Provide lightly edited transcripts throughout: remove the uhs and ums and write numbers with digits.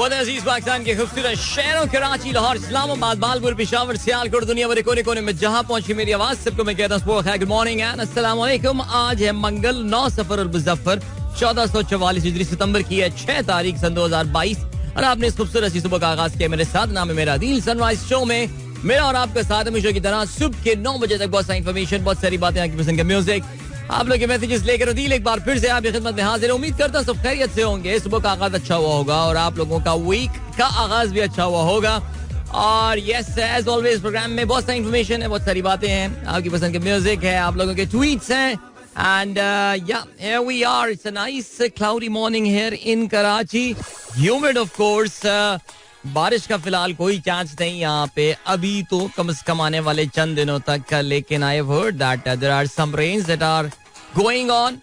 बहुत अजीज पाकिस्तान के खूबसूरत शहरों कराची, लाहौर, इस्लामाबाद, बालपुर, पेशावर, सियालकोट, दुनिया भर कोने कोने में जहां पहुंची मेरी आवाज सबको मैं कहता हूँ गुड मॉर्निंग एंड अस्सलाम वालेकुम। आज है मंगल 9 सफर और मुजफ्फर 1444 हिजरी सितंबर की है 6 तारीख सन 2022 और आपने इस खूबसूरत सी सुबह का आगाज किया मेरे साथ। नाम है मेरा दिल। सनराइज शो में मेरा और आपका साथ हमेशा की तरह सुबह के 9 बजे तक बहुत सारी इन्फॉर्मेशन, बहुत सारी बातें, आपकी पसंद का म्यूजिक, आप लोग के मैसेजेस लेकर दिल एक बार फिर से आपकी खिदमत में हाजिर। उम्मीद करता हूं सब खैरियत से होंगे, सुबह का आगाज अच्छा हुआ होगा और आप लोगों का वीक का आगाज भी अच्छा हुआ होगा। और यस एज ऑलवेज प्रोग्राम में बहुत सारी इन्फॉर्मेशन है, बहुत सारी बातें हैं, आपकी पसंद के म्यूजिक है, आप लोगों के ट्वीट्स हैं and yeah here we are. It's a nice cloudy morning here in Karachi, humid of course. बारिश का फिलहाल कोई चांस नहीं यहाँ पे अभी तो, कम से कम आने वाले चंद दिनों तक। लेकिन I have heard that there are some rains that are going on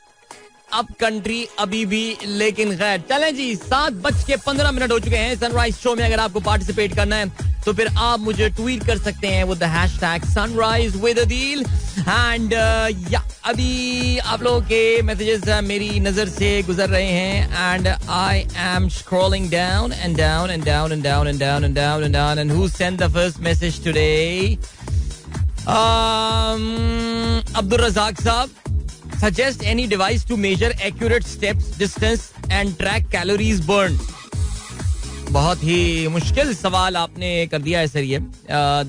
up country अभी भी। लेकिन खैर चलें जी, 7:15 हो चुके हैं। सनराइज शो में अगर आपको पार्टिसिपेट करना है तो फिर आप मुझे ट्वीट कर सकते हैं with the hashtag sunrise with Adeel and या अभी आप लोगों के मैसेजेस मेरी नजर से गुजर रहे हैं and I am scrolling down and down and down and down and down and down and down and who sent the first message today? Abdul Razzaq साहब, suggest any device to measure accurate steps, distance and track calories burned. बहुत ही मुश्किल सवाल आपने कर दिया है sir ये।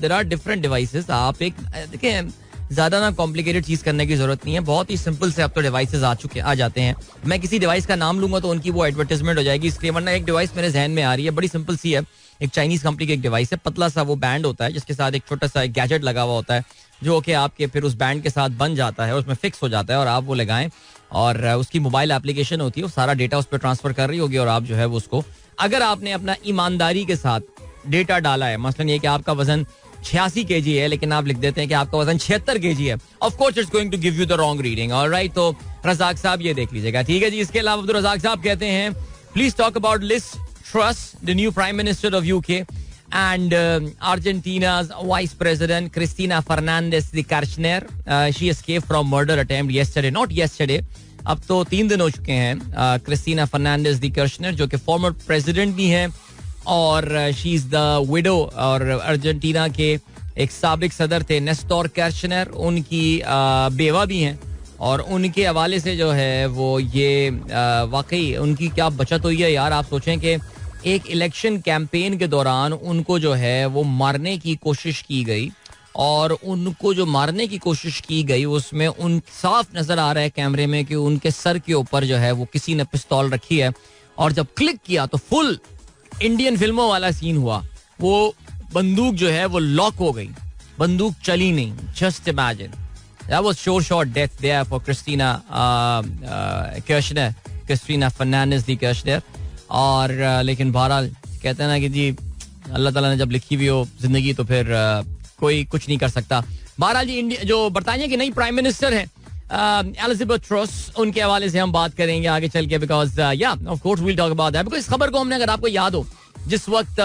there are different devices. आप एक देखें, ज्यादा ना कॉम्प्लिकेटेड चीज करने की जरूरत नहीं है, बहुत ही सिंपल से अब तो डिवाइसेस आ जाते हैं। मैं किसी डिवाइस का नाम लूंगा तो उनकी वो एडवर्टाइजमेंट हो जाएगी, इसलिए वरना एक डिवाइस मेरे जहन में आ रही है, बड़ी सिंपल सी है। एक चाइनीज कंपनी की एक डिवाइस है, पतला सा वो बैंड होता है जिसके साथ एक छोटा सा गैजेट लगा हुआ होता है जो कि आपके फिर उस बैंड के साथ बन जाता है, उसमें फिक्स हो जाता है और आप वो लगाएं और उसकी मोबाइल एप्लीकेशन होती है, वो सारा डेटा उस पर ट्रांसफर कर रही होगी और आप जो है वो उसको, अगर आपने अपना ईमानदारी के साथ डेटा डाला है, मसलन ये कि आपका वजन 86 kg है लेकिन आप लिख देते हैं कि आपका वजन 76 kg है, of course it's going to give you the wrong reading. Alright, तो रज़ाक साहब ये देख लीजिएगा, ठीक है जी। इसके अलावा अब्दुल रज़ाक साहब कहते हैं please talk about Liz Truss, the new prime minister of UK and Argentina's vice president Cristina Fernandez de Kirchner. She escaped from murder attempt yesterday, not yesterday, अब तो 3 दिन हो चुके हैं। क्रिस्टीना फर्नांडिस दी किर्चनर जो कि former president भी हैं और शी इज द विडो, और अर्जेंटीना के एक साबिक सदर थे नेस्टोर किर्चनर, उनकी बेवा भी हैं और उनके हवाले से जो है वो ये वाकई उनकी क्या बचत हुई है यार। आप सोचें कि एक इलेक्शन कैंपेन के दौरान उनको जो है वो मारने की कोशिश की गई और उनको जो मारने की कोशिश की गई उसमें उन साफ नजर आ रहा है कैमरे में कि उनके सर के ऊपर जो है वो किसी ने पिस्तौल रखी है और जब क्लिक किया तो फुल इंडियन फिल्मों वाला सीन हुआ, वो बंदूक जो है वो लॉक हो गई, बंदूक चली नहीं। Just imagine, that was sure shot death there for Cristina Kirchner, Cristina Fernandez de Kirchner. और लेकिन बहरहाल कहते हैं ना कि जी अल्लाह ताला ने जब लिखी हुई हो जिंदगी तो फिर कोई कुछ नहीं कर सकता। बहरहाल जी इंडिया जो बरतानिया की नई प्राइम मिनिस्टर हैं एलिजाबेथ ट्रस, उनके हवाले से हम बात करेंगे आगे चल के, because yeah of course we'll talk about that. Because इस खबर को हमने, अगर आपको याद हो, जिस वक्त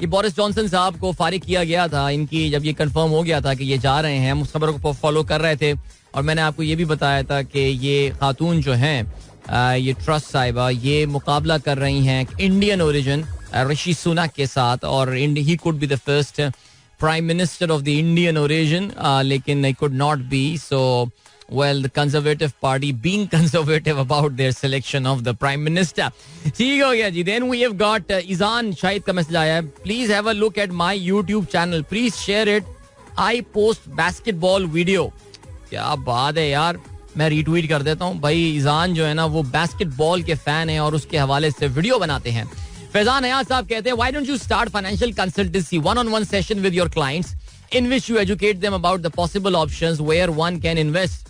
ये बोरिस जॉनसन साहब को फारिग किया गया था, इनकी जब ये कंफर्म हो गया था कि ये जा रहे हैं, हम उस खबर को फॉलो कर रहे थे और मैंने आपको ये भी बताया था कि ये खातून जो हैं ये ट्रस्ट साहिबा ये मुकाबला कर रही हैं इंडियन ओरिजिन ऋषि सुनक के साथ और he could be the first prime minister of the Indian origin, लेकिन he could not be. So well, the conservative party being conservative about their selection of the prime minister. ठीक हो गया जी। Then we have got Izan Shahid का message आया है, please have a look at my YouTube channel, please share it, I post basketball video. क्या बात है यार, मैं रीट्वीट कर देता हूँ भाई। ईजान जो है ना वो बास्केटबॉल के फैन है और उसके हवाले से वीडियो बनाते हैं। फैजान हयात साहब कहते हैं why don't you start financial consultancy one-on-one session with your clients in which you educate them about the possible options where one can invest.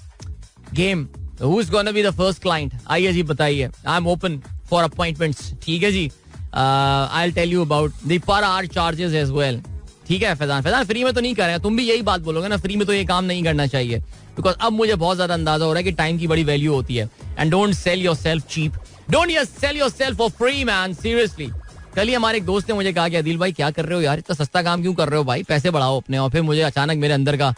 Game, who is gonna be the first client? आइए जी बताइए, I am open for appointments. ठीक है जी, I will tell you about the per hour charges as well. ठीक है Faizan free में तो नहीं कर रहे हैं, तुम भी यही बात बोलोगे ना, फ्री में तो ये काम नहीं करना चाहिए, बिकॉज अब मुझे बहुत ज्यादा अंदाजा हो रहा है कि टाइम की बड़ी वैल्यू होती है। And don't sell yourself cheap, don't sell yourself for free man, seriously. कल ही हमारे एक दोस्त ने मुझे कहा कि अदिल भाई क्या कर रहे हो यार, इतना सस्ता काम क्यों कर रहे हो भाई, पैसे बढ़ाओ अपने। और फिर मुझे अचानक मेरे अंदर का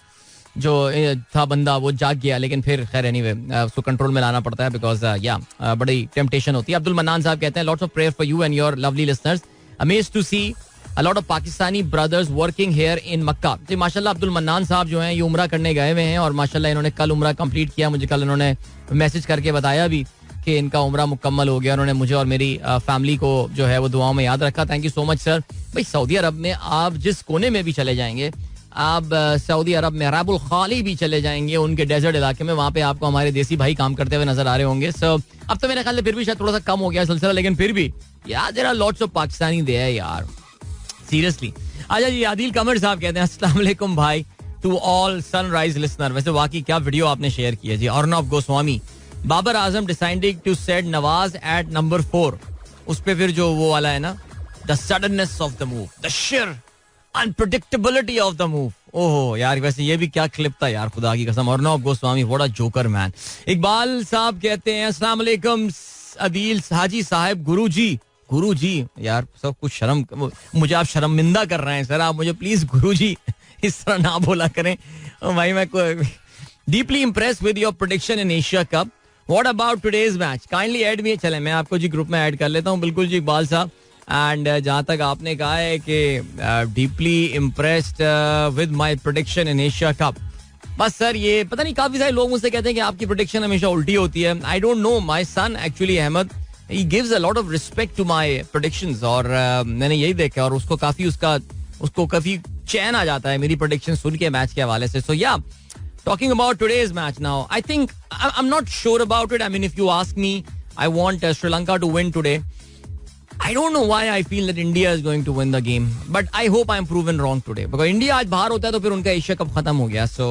जो था बंदा वो जाग गया, लेकिन फिर खैर एनीवे उसको कंट्रोल में लाना पड़ता है बिकॉज या बड़ी टेम्पटेशन होती है। अब्दुल मन्नान साहब कहते हैं lots of prayer for you and your lovely listeners amazed to see a lot of Pakistani brothers working here in Makkah. तो माशाल्लाह अब्दुल मन्नान साहब जो हैं ये उम्रा करने गए हुए हैं और माशाल्लाह इन्होंने कल उम्रा कंप्लीट किया. मुझे कल इन्होंने मैसेज करके बताया भी कि इनका उम्रा मुकम्मल हो गया. उन्होंने मुझे और मेरी फैमिली को जो है वो दुआओं में याद रखा. Thank you so much sir. भाई सऊदी अरब में आप जिस कोने में भी चले जाएंगे, आप सऊदी अरब में राबुल खाली भी चले जाएंगे, उनके डेजर्ट इलाके में, वहाँ पे आपको हमारे देसी भाई काम करते हुए नजर आ रहे होंगे. सो अब तो मेरे ख्याल से फिर भी शायद थोड़ा सा कम हो गया सिलसिला, लेकिन फिर भी यार there are lots of Pakistani there यार, सीरियसली. अच्छा जी, आदिल कमर साहब कहते हैं अस्सलाम वालेकुम भाई टू ऑल सनराइज लिसनर. वैसे वाकई क्या वीडियो आपने शेयर किया जी. Arnab Goswami, Babar Azam deciding to set Nawaz at number 4. उस पे फिर जो वो वाला है ना, the suddenness of the move, the sheer unpredictability of the move. ओहो यार, वैसे ये भी क्या क्लिप था यार, खुदा की कसम. Arnab Goswami, what a joker man. Iqbal साहब कहते हैं अस्सलाम वालेकुम आदिल हाजी साहब, गुरु जी यार सब कुछ शर्म, मुझे आप शर्मिंदा कर रहे हैं सर. आप मुझे प्लीज गुरु जी इस तरह ना बोला करें भाई. मैं deeply impress with your prediction in Asia cup. What about today's match, kindly add me. चले मैं आपको जी ग्रुप में ऐड कर लेता हूँ. बिल्कुल जी इकबाल साहब. एंड जहाँ तक आपने कहा है कि deeply impressed with my prediction in Asia cup, बस सर ये पता नहीं, काफी सारे लोग मुझसे कहते हैं कि आपकी प्रेडिक्शन हमेशा उल्टी होती है. I don't know, my son actually Ahmed he gives a lot of respect to my predictions और मैंने यही देखा और उसको काफी चैन आ जाता है मेरी प्रेडिक्शन सुन के मैच के हवाले से. सो या talking about today's match now, I think I'm not sure about it. I mean, if you ask me, I want Sri Lanka to win today. I don't know why I feel that India is going to win the game, but I hope I'm proven wrong today because India आज बाहर होता है तो फिर उनका Asia cup खत्म हो गया. So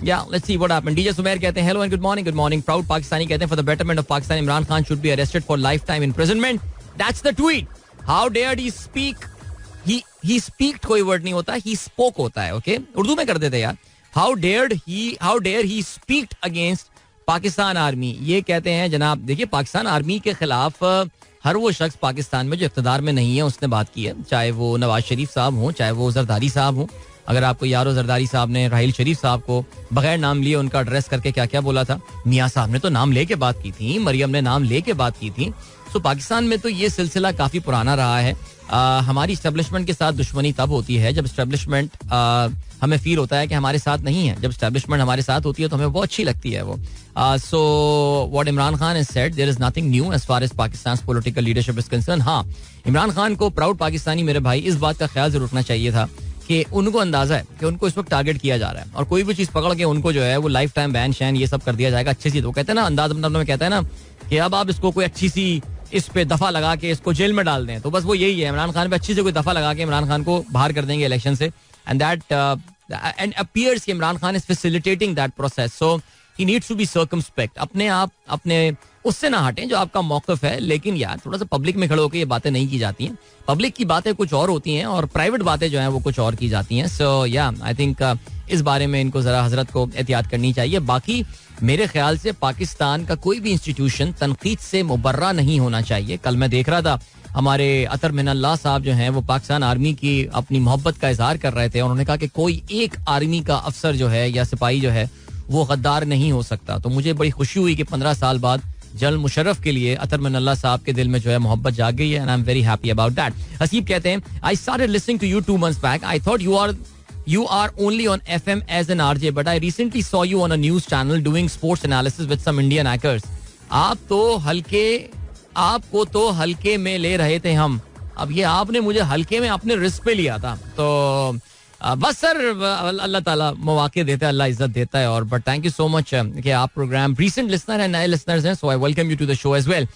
yeah, let's see what happened. DJ Sumair कहते हैं hello and good morning. Proud Pakistani कहते हैं for the betterment of Pakistan, Imran Khan should be arrested for lifetime imprisonment. That's the tweet. How dared he speak? He speaked कोई word नहीं होता, he spoke होता है. Okay, Urdu में कर देते यार. How dare he speak against Pakistan Army. ये कहते हैं जनाब, देखिए पाकिस्तान आर्मी के खिलाफ हर वो शख्स पाकिस्तान में जो इख्तिदार में नहीं है उसने बात की है, चाहे वो नवाज शरीफ साहब हो, चाहे वो जरदारी साहब हो. अगर आपको यारो जरदारी साहब ने राहिल शरीफ साहब को बगैर नाम लिए उनका एड्रेस करके क्या क्या बोला था. मियाँ साहब ने तो नाम लेके बात की थी, मरियम ने नाम लेके बात की थी. सो पाकिस्तान में तो ये सिलसिला काफी पुराना रहा है. हमारी एस्टेब्लिशमेंट के साथ दुश्मनी तब होती है जब एस्टेब्लिशमेंट हमें फील होता है कि हमारे साथ नहीं है. जब एस्टेब्लिशमेंट हमारे साथ होती है तो हमें बहुत अच्छी लगती है वो. So what Imran Khan has said, there is nothing new as far as Pakistan's political leadership is concern. हाँ, इमरान खान को प्राउड पाकिस्तानी मेरे भाई इस बात का ख्याल जरूर रखना चाहिए था कि उनको अंदाजा है कि उनको इस वक्त टारगेट किया जा रहा है और कोई भी चीज पकड़ के उनको जो है वो लाइफ टाइम बैन शैन ये सब कर दिया जाएगा. अच्छी सी तो कहते हैं ना, अंदाज में कहता है ना कि अब आप इसको कोई अच्छी सी इस पे दफा लगा के इसको जेल में डाल दें, तो बस वो यही है. इमरान खान पे अच्छी से कोई दफा लगा के इमरान खान को बाहर कर देंगे इलेक्शन से. एंड दैट एंड अपीयर्स कि Imran Khan is facilitating that process. So he needs to be circumspect. अपने आप अपने उससे ना हटें जो आपका मौकफ है, लेकिन यार थोड़ा सा पब्लिक में खड़े होकर ये बातें नहीं की जाती हैं. पब्लिक की बातें कुछ और होती हैं और प्राइवेट बातें जो हैं वो कुछ और की जाती हैं. सो या आई थिंक इस बारे में इनको जरा हजरत को एहतियात करनी चाहिए. बाकी मेरे ख्याल से पाकिस्तान का कोई भी इंस्टीट्यूशन तनकीद से मुबर्रा नहीं होना चाहिए. कल मैं देख रहा था हमारे अतर मिनल्लाह साहब जो हैं वो पाकिस्तान आर्मी की अपनी मोहब्बत का इजहार कर रहे थे. उन्होंने कहा कि कोई एक आर्मी का अफसर जो है या सिपाही जो है वो गद्दार नहीं हो सकता. तो मुझे बड़ी खुशी हुई कि 15 साल बाद जनरल मुशर्रफ के लिए अतर मिनल्लाह साहब के दिल में जो है मोहब्बत जाग गई है. And I am very happy about that. Haseeb कहते हैं I started listening to you 2 months back. I thought you are only on FM as an RJ, but I recently saw you on a news channel doing sports analysis with some Indian hackers. आपको तो हल्के में ले रहे थे हम. अब ये आपने मुझे हल्के में अपने रिस्क पे लिया था. तो बस सर अल्लाह ताला मौके देता है, अल्लाह इज्जत देता है. और but thank you so much कि आप प्रोग्राम रीसेंट लिसनर हैं, नए लिसनर्स हैं. So I welcome you to the show as well.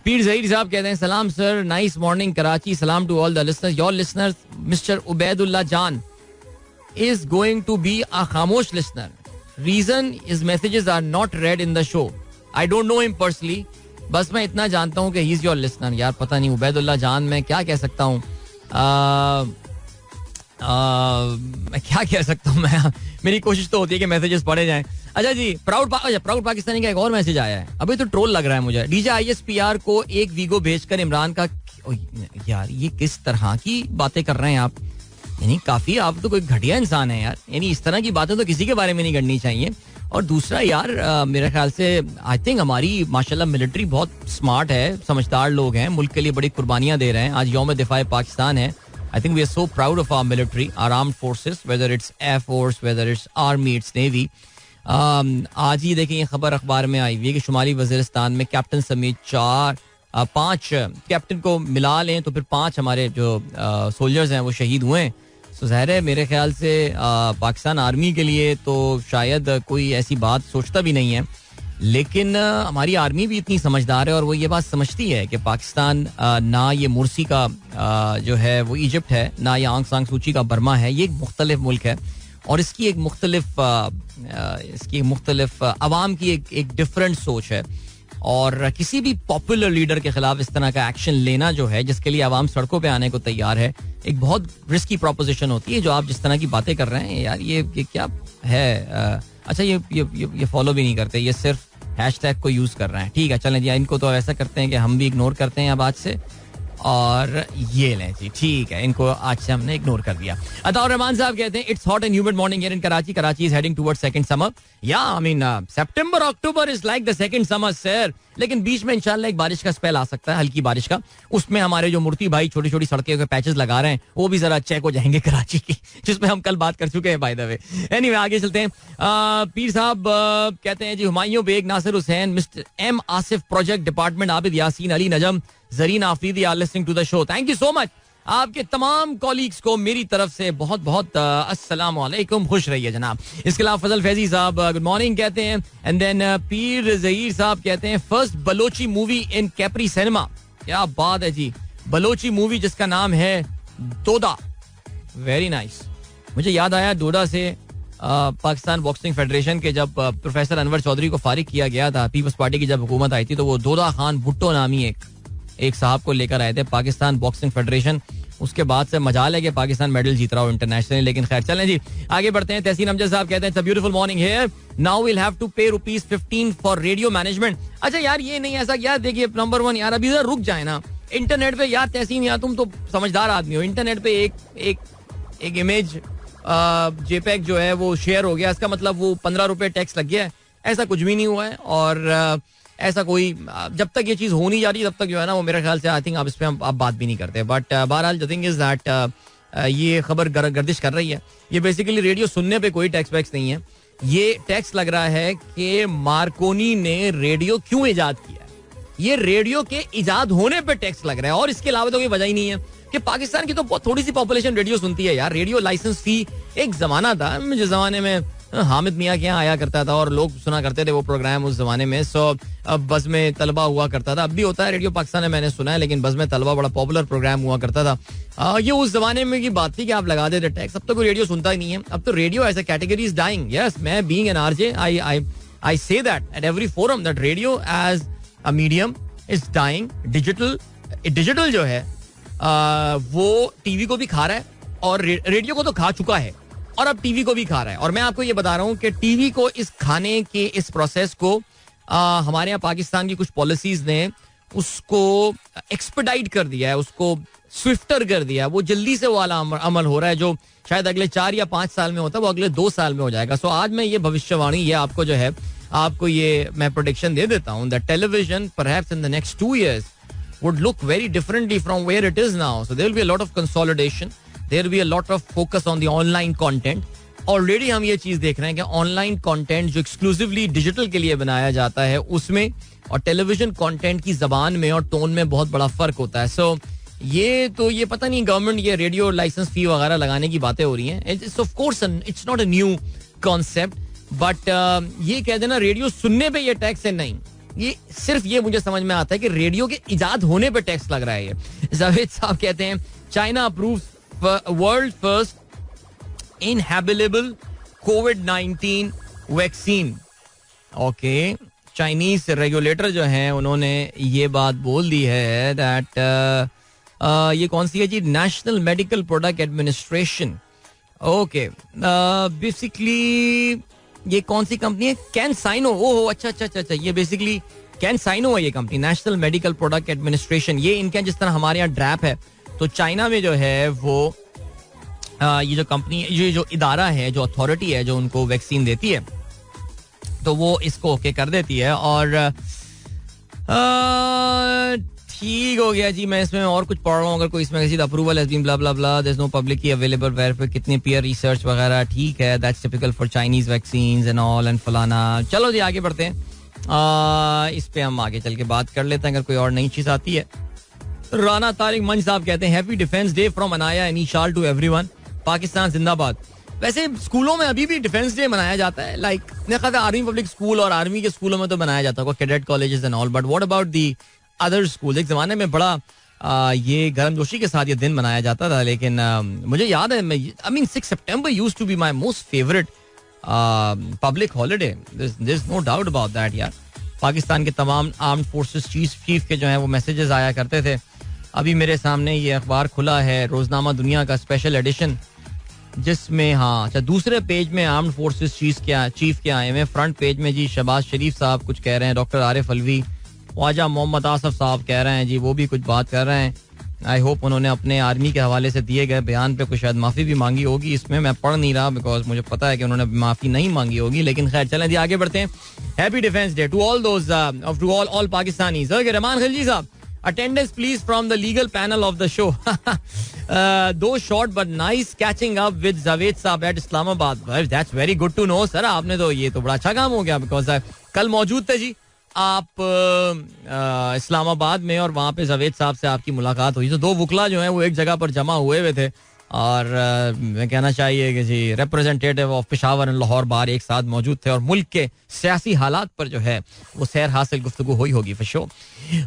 Pir Zaheer साहब कहते हैं सलाम सर, नाइस मॉर्निंग कराची, सलाम to all the listeners. Your listeners mister Ubaidullah Jan is going to be a खामोश listener. Reason his messages are not read in the show. I don't know him personally. बस मैं इतना जानता हूँ कि he is your listener. यार पता नहीं उबैदुल्लाह जान मैं क्या कह सकता हूँ. मैं क्या कह सकता हूँ. मैं मेरी कोशिश तो होती है कि मैसेजेस पढ़े जाएं. अच्छा जी, प्राउड पाकिस्तानी का एक और मैसेज आया है. अभी तो ट्रोल लग रहा है मुझे. डीजे ISPR को एक वीगो भेजकर इमरान का. यार ये किस तरह की बातें कर रहे हैं आप. यानी काफी आप तो कोई घटिया इंसान है यार. यानी इस तरह की बातें तो किसी के बारे में नहीं करनी चाहिए. और दूसरा यार मेरे ख्याल से आई थिंक हमारी माशाल्लाह मिलिट्री बहुत स्मार्ट है, समझदार लोग हैं, मुल्क के लिए बड़ी कुर्बानियां दे रहे हैं. आज यौम दिफा पाकिस्तान है. I think we are so proud of our military, our armed forces, whether it's Air Force, whether it's Army, it's Navy. आज ही देखें ये खबर अखबार में आई हुई है कि शुमाली वजीरिस्तान में कैप्टन समेत 5 कैप्टन को मिला लें तो फिर 5 हमारे जो सोल्जर्स हैं वो शहीद हुए हैं. तो ज़ाहिर है मेरे ख्याल से पाकिस्तान आर्मी के लिए तो शायद कोई ऐसी बात सोचता भी नहीं है, लेकिन हमारी आर्मी भी इतनी समझदार है और वो ये बात समझती है कि पाकिस्तान ना ये मुर्सी का जो है वो इजिप्ट है, ना ये आंग सांग सूची का बर्मा है. ये एक मुख्तलिफ मुल्क है और इसकी एक मुख्तलिफ अवाम की एक डिफरेंट सोच है. और किसी भी पॉपुलर लीडर के खिलाफ इस तरह का एक्शन लेना जो है, जिसके लिए अवाम सड़कों पे आने को तैयार है, एक बहुत रिस्की प्रोपोजिशन होती है. जो आप जिस तरह की बातें कर रहे हैं यार, ये क्या है. अच्छा ये फॉलो भी नहीं करते, ये सिर्फ हैशटैग को यूज कर रहे हैं. ठीक है, चलें जी, इनको तो ऐसा करते हैं कि हम भी इग्नोर करते हैं अब आज से. और ये लें जी, ठीक है, इनको आज से हमने इग्नोर कर दिया. अताउर रहमान साहब कहते हैं it's hot and humid morning here in Karachi. Karachi is heading towards second summer. Yeah I mean September October is like the second summer sir. लेकिन बीच में इंशाल्लाह एक बारिश का स्पेल आ सकता है, हल्की बारिश का. उसमें हमारे जो मूर्ति भाई छोटी छोटी सड़कें के पैचेस लगा रहे हैं वो भी जरा चेक हो जाएंगे कराची की, जिसमें हम कल बात कर चुके हैं बाय द वे. एनीवे आगे चलते हैं. पीर साहब कहते हैं जी Humayun Baig, Nasir Hussain, mister M Asif, project department, Abid Yasin, Ali Najam, Zareen Afridi are listening to the show. Thank you so much. आपके तमाम कॉलीग्स को मेरी तरफ से बहुत बहुत अस्सलाम वालेकुम. खुश रहिए जनाब. इसके अलावा फजल फैजी साहब गुड मॉर्निंग कहते हैं. एंड देन पीर जहीर साहब कहते हैं फर्स्ट बलोची मूवी इन कैपरी सिनेमा. क्या बात है जी, बलोची मूवी जिसका नाम है दोदा. Very nice. मुझे याद आया डोडा से पाकिस्तान बॉक्सिंग फेडरेशन के जब प्रोफेसर अनवर चौधरी को फारिग किया गया था, पीपल्स पार्टी की जब हुकूमत आई थी, तो वो दोदा खान भुट्टो नामी एक साहब को लेकर आए थे पाकिस्तान बॉक्सिंग फेडरेशन. उसके बाद से मजाल है कि पाकिस्तान मेडल जीत रहा हो इंटरनेशनली. लेकिन खैर चलें जी, आगे बढ़ते हैं. तहसीन अमजद साहब कहते हैं it's a beautiful morning here. Now will have to pay ₹15 for radio management. अच्छा यार ये नहीं ऐसा क्या, देखिए नंबर 1 यार अभी रुक जाए ना. इंटरनेट पे यार तहसीन, यार तुम तो समझदार आदमी हो, इंटरनेट पे एक इमेज जेपैक जो है वो शेयर हो गया, इसका मतलब वो ₹15 टैक्स लग गया है. ऐसा कुछ भी नहीं हुआ है. और ऐसा कोई जब तक ये चीज हो नहीं जा रही तब तक जो है ना वो मेरे ख्याल से आई थिंक आप इस पे आप बात भी नहीं करते. बट बहरहाल द थिंग इज दैट ये खबर गर्दिश कर रही है. ये बेसिकली रेडियो सुनने पे कोई टैक्स वैक्स नहीं है. ये टैक्स लग रहा है कि मार्कोनी ने रेडियो क्यों इजाद किया. ये रेडियो के इजाद होने पे टैक्स लग रहा है और इसके अलावा तो कोई वजह ही नहीं है कि पाकिस्तान की तो बहुत थोड़ी सी पॉपुलेशन रेडियो सुनती है यार. रेडियो लाइसेंस फी एक जमाना था, जिस जमाने में हामिद मियाँ के यहाँ आया करता था और लोग सुना करते थे वो प्रोग्राम उस जमाने में. अब बस में तलबा हुआ करता था, अब भी होता है रेडियो पाकिस्तान में, मैंने सुना है, लेकिन बस में तलबा बड़ा पॉपुलर प्रोग्राम हुआ करता था. ये उस जमाने में की बात थी कि आप लगा देते टैक्स. अब तो कोई रेडियो सुनता ही नहीं है. अब तो radio as a category is dying. Yes, मैं being an RJ I say that at every forum that radio as a medium is dying. Digital जो है वो टीवी को भी खा रहा है और रेडियो को तो खा चुका है और अब टीवी को भी खा रहा है. और मैं आपको ये बता रहा हूं कि टीवी को इस खाने के इस प्रोसेस को हमारे यहाँ पाकिस्तान की कुछ पॉलिसीज ने उसको एक्सपेडाइट कर दिया है, उसको स्विफ्टर कर दिया. वो जल्दी से वो वाला अमल हो रहा है जो शायद अगले 4 या 5 साल में होता है, वो अगले 2 साल में हो जाएगा. सो आज मैं ये भविष्यवाणी, ये आपको जो है आपको ये मैं प्रोडिक्शन दे देता हूँ that television perhaps in the next 2 years would look very differently from where it is now. So there will be a lot of consolidation. There will be a lot of focus on the online content. Already हम ये चीज देख रहे हैं कि online content जो exclusively digital के लिए बनाया जाता है उसमें और टेलीविजन कंटेंट की जबान में और टोन में बहुत बड़ा फर्क होता है. सो ये पता नहीं गवर्नमेंट ये रेडियो लाइसेंस फी वगैरह लगाने की बातें हो रही हैं. It's of course it's not a new concept, but ये कह देना रेडियो सुनने पे ये टैक्स है, नहीं. ये सिर्फ ये मुझे समझ में आता है कि रेडियो के इजाद होने पे टैक्स लग रहा है. ये जावेद साहब कहते हैं चाइना अप्रूव्स वर्ल्ड फर्स्ट इनहेबिलेबल कोविड-19 वैक्सीन. ओके, चाइनीज रेगुलेटर जो हैं उन्होंने ये बात बोल दी है दैट ये कौन सी है जी, national medical product administration. Okay, basically ये कौन सी कंपनी है, कैनसाइनो. ओह अच्छा, ये बेसिकली कैनसाइनो है ये company, national medical product administration. ये इनके जिस तरह हमारे यहाँ ड्रैप है, तो चाइना में जो है वो ये जो कंपनी, ये जो इदारा है, जो अथॉरिटी है जो उनको वैक्सीन देती है, तो वो इसको ओके कर देती है और ठीक हो गया जी. मैं इसमें और कुछ पढ़ रहा हूँ, अगर कोई इसमें किसी approval has been blah blah blah, there is no publicly available verify, कितनी पीयर रिसर्च वगैरह, ठीक है, that's typical for Chinese vaccines and all and फलाना. चलो जी आगे बढ़ते हैं. इस पे हम आगे चल के बात कर लेते हैं अगर कोई और नई चीज आती है. राना तारिक मंच साहब कहते हैं happy defence day from Anaya and Eshal to everyone, Pakistan जिंदाबाद. वैसे स्कूलों में अभी भी डिफेंस डे मनाया जाता है, लाइक मेरे ख्याल आर्मी पब्लिक स्कूल और आर्मी के स्कूलों में तो मनाया जाता है, cadet colleges and all, but what about the other school. एक जमाने में बड़ा ये गर्मजोशी के साथ ये दिन मनाया जाता था, लेकिन मुझे याद है, आई मीन 6 सितंबर used to be my most favourite public holiday, there is no doubt about that यार. पाकिस्तान के तमाम आर्म्ड फोर्सेस चीफ के जो है वो मैसेजेस आया करते थे. अभी मेरे सामने ये अखबार खुला है, रोजनामा दुनिया का स्पेशल एडिशन, जिसमें अच्छा दूसरे पेज में आर्म्ड फोर्सेस चीफ के आए हुए, फ्रंट पेज में जी शहबाज शरीफ साहब कुछ कह रहे हैं, डॉक्टर आरिफ अलवी, ख्वाजा मोहम्मद आसफ साहब कह रहे हैं जी, वो भी कुछ बात कर रहे हैं. आई होप उन्होंने अपने आर्मी के हवाले से दिए गए बयान पे कुछ शायद माफी भी मांगी होगी. इसमें मैं पढ़ नहीं रहा बिकॉज मुझे पता है कि उन्होंने माफी नहीं मांगी होगी, लेकिन खैर चलें जी आगे बढ़ते हैं. Happy defence day to all those to all Pakistanis. Okay, Rehman Khilji साहब, attendance please from the legal panel of the show. Though short but nice catching up with Javed Saab at Islamabad. That's very good to know sir. आपने तो ये तो बड़ा अच्छा काम हो गया बिकॉज कल मौजूद थे जी आप इस्लामाबाद में और वहाँ पे जावेद साहब से आपकी मुलाकात हुई. तो दो वकला जो हैं वो एक जगह पर जमा हुए थे और मैं कहना चाहिए कि जी representative of Peshawar and Lahore bar एक साथ मौजूद थे और मुल्क के सियासी हालात पर जो है वो सैर हासिल गुफ्तगू हुई होगी for sure.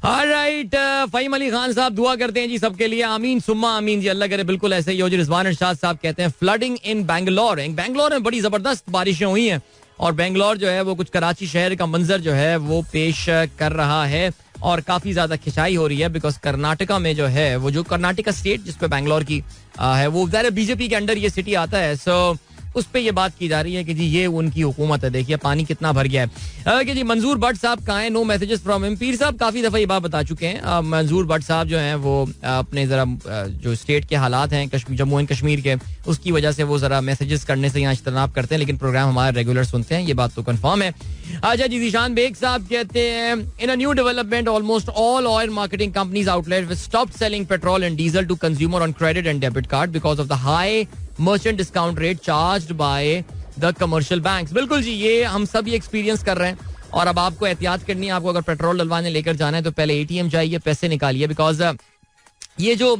Alright, Faheem Ali Khan साहब दुआ करते हैं जी सबके लिए, आमीन सुम्मा आमीन जी, अल्लाह करे बिल्कुल ऐसे ही हो. जी रिजवान इरशाद साहब कहते हैं फ्लडिंग इन बैंगलोर, बैंगलोर में बड़ी जबरदस्त बारिशें हुई हैं और बैंगलोर जो है वो कुछ कराची शहर का मंजर जो है वो पेश कर रहा है और काफी ज्यादा खिंचाई हो रही है बिकॉज कर्नाटका में जो है वो जो कर्नाटका स्टेट जिसपे बैंगलोर की है वो बीजेपी के अंडर ये सिटी आता है. सो उस पे ये बात की जा रही है कि जी ये उनकी हुकूमत है, देखिए पानी कितना भर गया है. कि जी मंजूर भट्ट साहब कहाँ हैं, नो मैसेजेस फ्रॉम हिम. पीर साहब काफी दफा ये बात बता चुके हैं. मंजूर भट्ट साहब जो हैं वो अपने जरा जो स्टेट के हालात हैं जम्मू एंड कश्मीर के, उसकी वजह से वो जरा मैसेजेस करने से यहाँ इज्तनाब करते हैं, लेकिन प्रोग्राम हमारे रेगुलर सुनते हैं, ये बात तो कंफर्म है. अच्छा जी, जीशान बेग साहब कहते हैं in a new development almost all oil marketing companies outlet stopped selling petrol and diesel to consumer on credit and debit card because of the high merchant discount rate charged by the commercial banks. बिल्कुल जी, ये हम सब ये experience कर रहे हैं और अब आपको एहतियात करनी है. आपको अगर पेट्रोल डलवाने लेकर जाना है तो पहले एटीएम जाइए, पैसे निकालिए, बिकॉज ये जो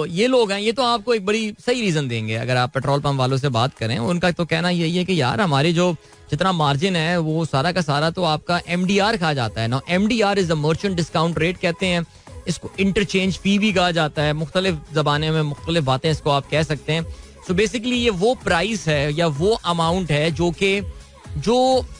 ये लोग हैं ये तो आपको एक बड़ी सही रीजन देंगे. अगर आप पेट्रोल पंप वालों से बात करें, उनका तो कहना यही है कि यार हमारे जो जितना मार्जिन है वो सारा का सारा तो आपका एमडीआर कहा जाता है ना. MDR is the merchant discount rate कहते हैं, इसको इंटरचेंज फी भी कहा जाता है, मुख्तलिफ जबाने में मुख्तलिफ बातें इसको आप कह सकते हैं. सो बेसिकली ये वो प्राइस है या वो अमाउंट है जो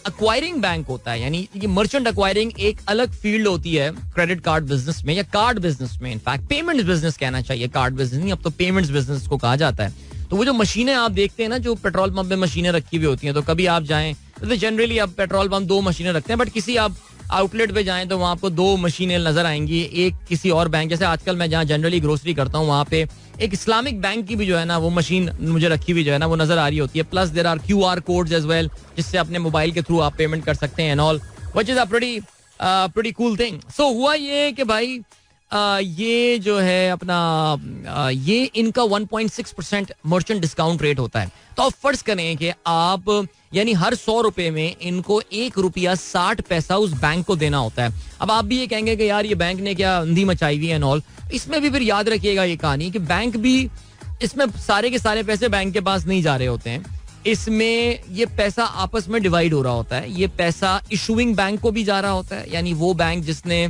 अक्वायरिंग बैंक होता है, यानी ये मर्चेंट अक्वायरिंग एक अलग फील्ड होती है क्रेडिट कार्ड बिजनेस में या कार्ड बिजनेस में. इनफैक्ट पेमेंट्स बिजनेस कहना चाहिए, कार्ड बिजनेस नहीं, अब तो पेमेंट्स बिजनेस को कहा जाता है. तो वो जो मशीनें आप देखते हैं ना, जो पेट्रोल पंप में मशीनें रखी हुई होती हैं, तो कभी आप जाएं तो जनरली अब पेट्रोल पंप 2 मशीनें रखते हैं, बट किसी आप आउटलेट पे जाएं तो वहाँ आपको 2 मशीनें नजर आएंगी. एक किसी और बैंक, जैसे आजकल मैं जहाँ जनरली ग्रोसरी करता हूँ वहाँ पे एक इस्लामिक बैंक की भी जो है ना वो मशीन मुझे रखी हुई जो है ना वो नजर आ रही होती है. Plus there are QR codes as well, जिससे अपने मोबाइल के थ्रू आप पेमेंट कर सकते हैं and all, which is a pretty cool thing. सो हुआ ये कि भाई ये जो है अपना ये इनका 1.6% मर्चेंट डिस्काउंट रेट होता है. तो आप फर्ज करें कि आप यानी हर 100 रुपए में इनको ₹1.60 उस बैंक को देना होता है. अब आप भी ये कहेंगे कि यार ये बैंक ने क्या अंधी मचाई हुई है एंड ऑल. इसमें भी फिर याद रखिएगा ये कहानी कि बैंक भी इसमें सारे के सारे पैसे बैंक के पास नहीं जा रहे होते हैं. इसमें ये पैसा आपस में डिवाइड हो रहा होता है. ये पैसा इशूइंग बैंक को भी जा रहा होता है, यानी वो बैंक जिसने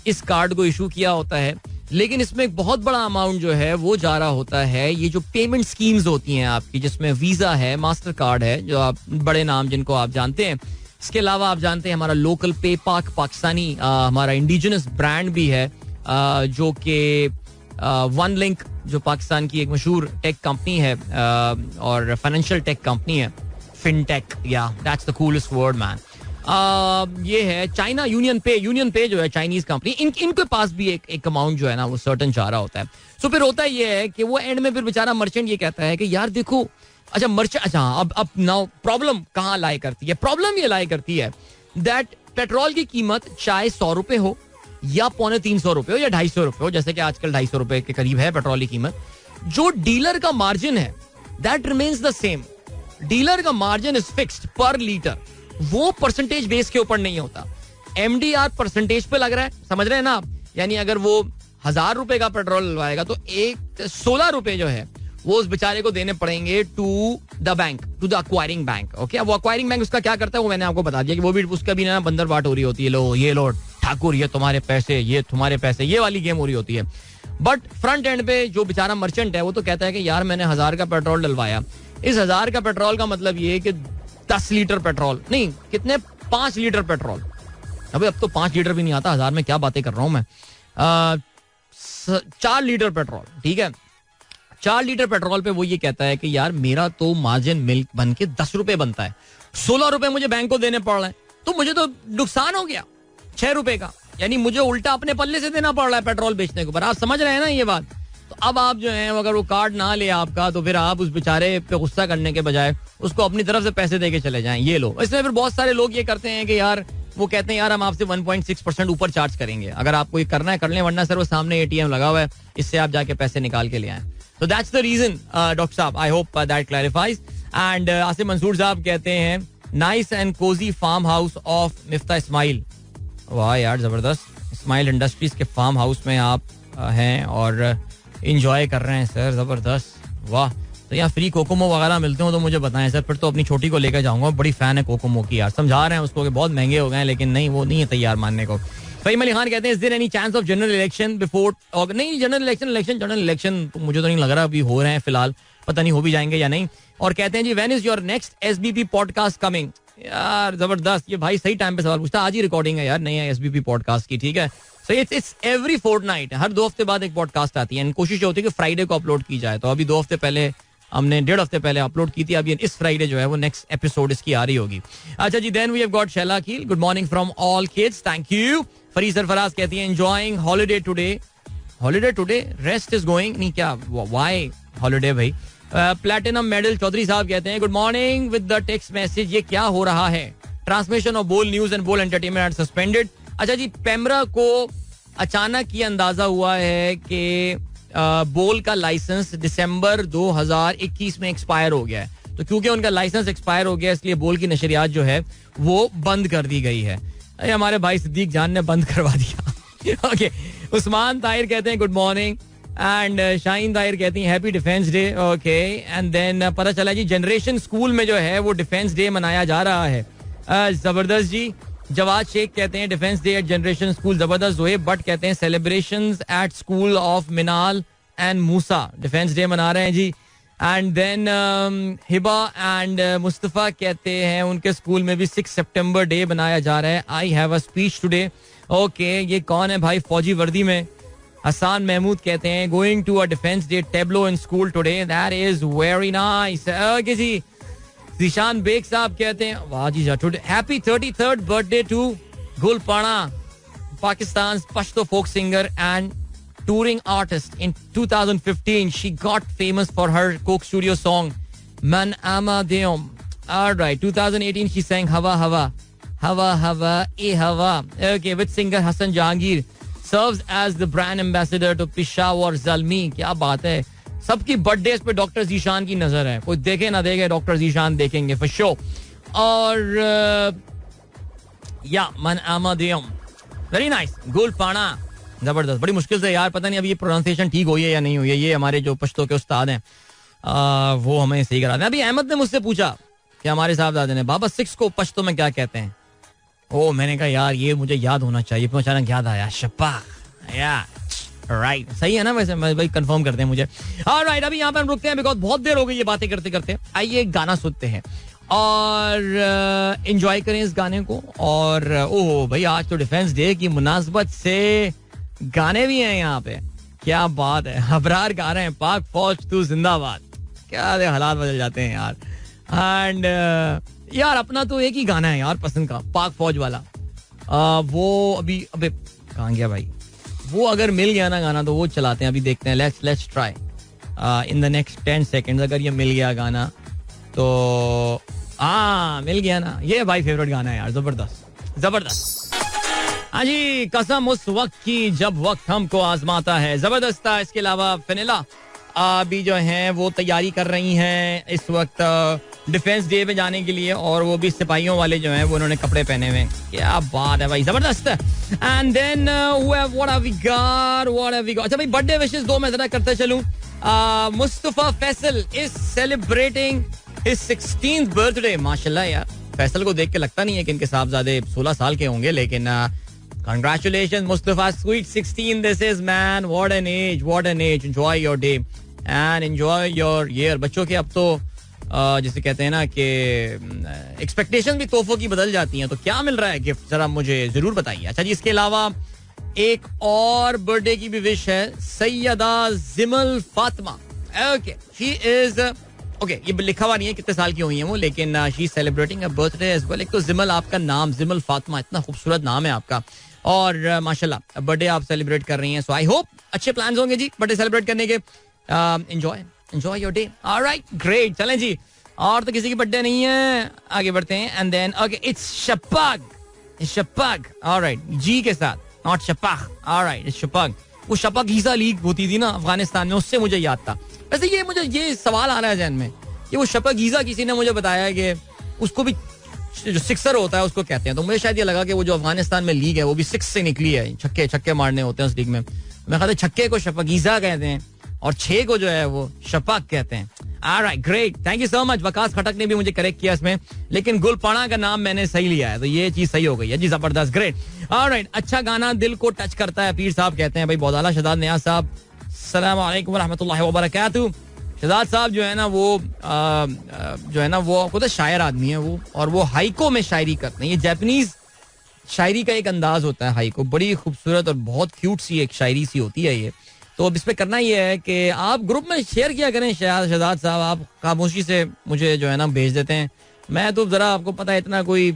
इस कार्ड को इशू किया होता है, लेकिन इसमें एक बहुत बड़ा अमाउंट जो है वो जा रहा होता है ये जो पेमेंट स्कीम्स होती हैं आपकी, जिसमें वीजा है, मास्टर कार्ड है, जो आप बड़े नाम जिनको आप जानते हैं. इसके अलावा आप जानते हैं हमारा लोकल पे पाकिस्तानी हमारा इंडिजिनस ब्रांड भी है जो कि वन लिंक जो पाकिस्तान की एक मशहूर टेक कंपनी है और फाइनेंशियल टेक कंपनी है, फिनटेक, या that's the coolest word man. ये है चाइना यूनियन पे जो है चाइनीज कंपनी, इनके पास भी एक अमाउंट जो है ना वो सर्टन जा रहा होता है. सो फिर होता ये है कि वो एंड में फिर बेचारा मर्चेंट ये कहता है कि यार देखो अच्छा मर्चेंट, अच्छा अब नाउ प्रॉब्लम कहाँ लाई करती है? प्रॉब्लम ये लाई करती है दैट पेट्रोल की कीमत चाहे 100 रुपए हो या 350 रुपए हो या 250 रुपए हो, जैसे कि आजकल 250 रुपए के करीब है पेट्रोल की कीमत, जो डीलर का मार्जिन है that remains the same. Dealer का मार्जिन इज फिक्स्ड पर लीटर, वो परसेंटेज बेस के ऊपर नहीं होता. एमडीआर परसेंटेज पे लग रहा है, समझ रहे हैं ना आप? यानी अगर वो 1000 रुपए का पेट्रोल डलवाएगा तो 16 रुपए जो है वो उस बेचारे को देने पड़ेंगे to the bank, to the acquiring bank. Okay, वो अक्वायरिंग बैंक उसका क्या करता है वो मैंने आपको बता दिया कि वो भी उसका भी ना बंदर बाट हो रही होती है. लो ये लो ठाकुर, ये तुम्हारे पैसे, ये तुम्हारे पैसे, ये वाली गेम हो रही होती है. बट फ्रंट एंड पे जो बेचारा मर्चेंट है वो तो कहता है कि यार मैंने 1000 का पेट्रोल डलवाया, इस 1000 का पेट्रोल का मतलब ये कि 10 लीटर पेट्रोल नहीं, कितने 5 लीटर पेट्रोल. अबे अब तो 5 लीटर भी नहीं आता, 1000 में क्या बातें कर रहा हूं मैं. 4 लीटर पेट्रोल, ठीक है, 4 लीटर पेट्रोल पे वो ये कहता है कि यार मेरा तो मार्जिन मिल्क बन के 10 रुपए बनता है, 16 रुपए मुझे बैंक को देने पड़ रहे हैं, तो मुझे तो नुकसान हो गया 6 रुपए का. यानी मुझे उल्टा अपने पल्ले से देना पड़ रहा है पेट्रोल बेचने के ऊपर. आप समझ रहे हैं ना ये बात? तो अब आप जो है अगर वो कार्ड ना ले आपका तो फिर आप उस बेचारे पे गुस्सा करने के बजाय उसको अपनी तरफ से पैसे देके चले जाएं, ये लो. इसमें फिर बहुत सारे लोग ये करते हैं कि यार वो कहते हैं यार हम आपसे 1.6% ऊपर चार्ज करेंगे, अगर आपको ये करना है कर लें, वरना सर वो सामने एटीएम लगा हुआ है, इससे आप जाके पैसे निकाल के ले आए. So that's the reason, doctor साहब. I hope that clarifies. And Asif Mansoor साहब कहते हैं nice and cozy farm house of Miftah Ismail. वाह यार जबरदस्त. इस्माइल इंडस्ट्रीज के फार्म हाउस में आप हैं और इंजॉय कर रहे हैं सर, जबरदस्त. वाह. तो यहाँ फ्री कोकोमो वगैरह मिलते हो तो मुझे बताएं सर, फिर तो अपनी छोटी को लेकर जाऊंगा. बड़ी फैन है कोकोमो की यार. समझा रहे हैं उसको कि बहुत महंगे हो गए हैं, लेकिन नहीं, वो नहीं है तैयार मानने को. फहीम अली खान कहते हैं is there any chance of general election before? नहीं, जनरल इलेक्शन तो मुझे तो नहीं लग रहा अभी हो रहे हैं फिलहाल, पता नहीं हो भी जाएंगे या नहीं. और कहते हैं जी when is your next SBP podcast coming? यार जबरदस्त, ये भाई सही टाइम पे सवाल पूछता. आज ही रिकॉर्डिंग है यार नई एसबीपी पॉडकास्ट की, ठीक है. सो इट्स एवरी फोर्टनाइट, हर 2 हफ्ते बाद एक पॉडकास्ट आती है. कोशिश होती है कि फ्राइडे को अपलोड की जाए. तो अभी 2 हफ्ते पहले हमने 1.5 हफ्ते पहले अपलोड की थी. अभी इस फ्राइडे जो है वो नेक्स्ट एपिसोड इसकी आ रही होगी. अच्छा जी, then we have got Shaila Keel. Good morning from all kids, thank you. Farid Sarfaraz कहती है enjoying holiday today. Holiday today, rest is going, नहीं क्या, व्हाई हॉलीडे भाई. प्लैटिनम मेडल चौधरी साहब कहते हैं good morning with the text message. ये क्या हो रहा है? Transmission of Bol news and Bol entertainment are suspended. अच्छा जी, पेमरा को अचानक ये अंदाजा हुआ है कि बोल का लाइसेंस दिसंबर 2021 में एक्सपायर हो गया है. तो क्योंकि उनका लाइसेंस एक्सपायर हो गया इसलिए बोल की नशरियात जो है वो बंद कर दी गई है. अरे हमारे भाई सिद्दीक जान ने बंद करवा दिया. ओके. उस्मान ताहिर कहते हैं good morning and Shaheen Tahir कहती हैं happy defence day. Okay. And then पता चला जी जनरेशन स्कूल में जो है वो डिफेंस डे मनाया जा रहा है. जबरदस्त जी. जवाद शेख कहते हैं defence day at generation school जबरदस्त. जोहेब बट कहते हैं celebrations at school of Minal and Musa, defence day मना रहे हैं जी. And then Hiba and Mustafa कहते हैं उनके स्कूल में भी 6 सितंबर डे बनाया जा रहा है. आई have a speech today. Okay, ये कौन है भाई फौजी वर्दी में? हसान महमूद कहते हैं going to a defence day tableau in school today, that is very nice. Okay जी. जिशान बेग साहब कहते हैं वाह जी today happy 33rd birthday to Gulpana, Pakistan Pashto folk singer and touring artist. In 2015 she got famous for her Coke Studio song Man Ama Deom. Alright, 2018 she sang Hawa Hawa Hawa Hawa E Hawa. Okay, with singer Hassan Jahangir serves as the brand ambassador to Peshawar Zalmi. क्या बात है. सबकी birthday पे doctor Zeeshan की नजर है. कोई देखे ना देखे डॉक्टर जीशान देखेंगे फॉर श्योर. और या मन आमा देम, वेरी नाइस. गुलपाना जबरदस्त. बड़ी मुश्किल से यार, पता नहीं अब ये प्रोनाउंसिएशन ठीक हुई है या नहीं हुई है. ये हमारे जो पश्तो के उस्ताद हैं वो हमें सही करा दें. अभी अहमद ने मुझसे पूछा कि हमारे साहबजादे ने बाबा 6 को पश्तो में क्या कहते हैं. ओ मैंने कहा यार ये मुझे याद होना चाहिए. अचानक याद आया शपा यार. राइट, सही है ना? वैसे भाई कंफर्म करते हैं मुझे. ऑलराइट, अभी यहाँ पे हम रुकते हैं बिकॉज बहुत देर हो गई ये बातें करते करते. आइए एक गाना सुनते हैं और एंजॉय करें इस गाने को. और ओह भाई आज तो डिफेंस डे की मुनासबत से गाने भी हैं यहाँ पे. क्या बात है. अबरार गा रहे हैं पाक फौज तू जिंदाबाद. क्या हालात बदल जाते हैं यार. एंड यार अपना तो एक ही गाना है यार पसंद का, पाक फौज वाला. वो अभी अबे कहाँ गया भाई. वो अगर मिल गया ना गाना तो वो चलाते हैं. अभी देखते हैं. Let's try in the next 10 seconds. अगर ये मिल गया गाना तो मिल गया ना, ये भाई फेवरेट गाना है यार, जबरदस्त जबरदस्त. हाँ जी, कसम उस वक्त की जब वक्त हमको आजमाता है, जबरदस्त था. इसके अलावा फिनेला अभी जो हैं वो तैयारी कर रही हैं इस वक्त डिफेंस डे पे जाने के लिए, और वो भी सिपाहियों वाले जो हैं वो उन्होंने कपड़े पहने हुए. क्या बात है भाई, जबरदस्त. And then what have we got. अच्छा भाई, बर्थडे विशेस दो मैं जरा करते चलूं. Mustafa Faisal is celebrating his 16th birthday. माशाल्लाह यार, फैसल को देख के लगता नहीं है कि इनके साहबजादे 16 साल के होंगे, लेकिन congratulations Mustafa, sweet 16 this is, man. What an age, what an age. Enjoy your day and enjoy your year. बच्चों के अब तो जिसे कहते हैं ना कि एक्सपेक्टेशन भी तोहफों की बदल जाती हैं. तो क्या मिल रहा है गिफ्ट, जरा मुझे जरूर बताइए. अच्छा जी, इसके अलावा एक और बर्थडे की भी विश है, Syeda Jimal Fatima. Okay, she is okay, ये लिखा हुआ नहीं है कितने साल की हुई है वो, लेकिन she is celebrating a birthday as well. एक तो जिमल आपका नाम, जिमल फातिमा, इतना खूबसूरत नाम है आपका, और माशाल्लाह बर्थडे आप सेलिब्रेट कर रही हैं. सो आई होप अच्छे प्लान्स होंगे जी बर्थडे सेलिब्रेट करने के. Enjoy your day. Alright, great. चलें जी, और तो किसी की बर्थडे नहीं है, आगे बढ़ते हैं. एंड देन ओके, इट्स शपाग. ऑलराइट, जी के साथ, नॉट शपाग. ऑलराइट, इट्स शपाग. वो शपागीजा लीग होती थी ना अफगानिस्तान में, उससे मुझे याद था. वैसे ये मुझे ये सवाल आ रहा है जहन में कि वो शपागीजा किसी ने मुझे बताया कि उसको भी जो सिक्सर होता है उसको कहते हैं. तो मुझे शायद ये लगा कि वो जो अफगानिस्तान में लीग है वो भी सिक्स से निकली है, छक्के मारने होते हैं उस लीग में. मैं कहता छक्के को शपागीजा कहते हैं और 6 को जो है वो शपाक कहते हैं. Alright, great, thank you so much. Waqas Khattak ने भी मुझे करेक्ट किया इसमें, लेकिन गुलपाना का नाम मैंने सही लिया है, तो ये चीज सही हो गई है जी. जबरदस्त, ग्रेट. ऑलराइट, अच्छा गाना दिल को टच करता है. पीर साहब कहते हैं भाई, बौदाला शहजाद नियाज साहब, अस्सलाम वालेकुम व रहमतुल्लाहि व बरकातहू. शहजाद साहब जो है ना वो खुद शायर आदमी है वो, और वो हाइको में शायरी करते हैं. ये जापानीज शायरी का एक अंदाज होता है हाइको, बड़ी खूबसूरत और बहुत क्यूट सी एक शायरी सी होती है ये. तो अब इस पे करना ये है कि आप ग्रुप में शेयर किया करें. शहजाद साहब आप खामोशी से मुझे जो है ना भेज देते हैं. मैं तो जरा, आपको पता है इतना कोई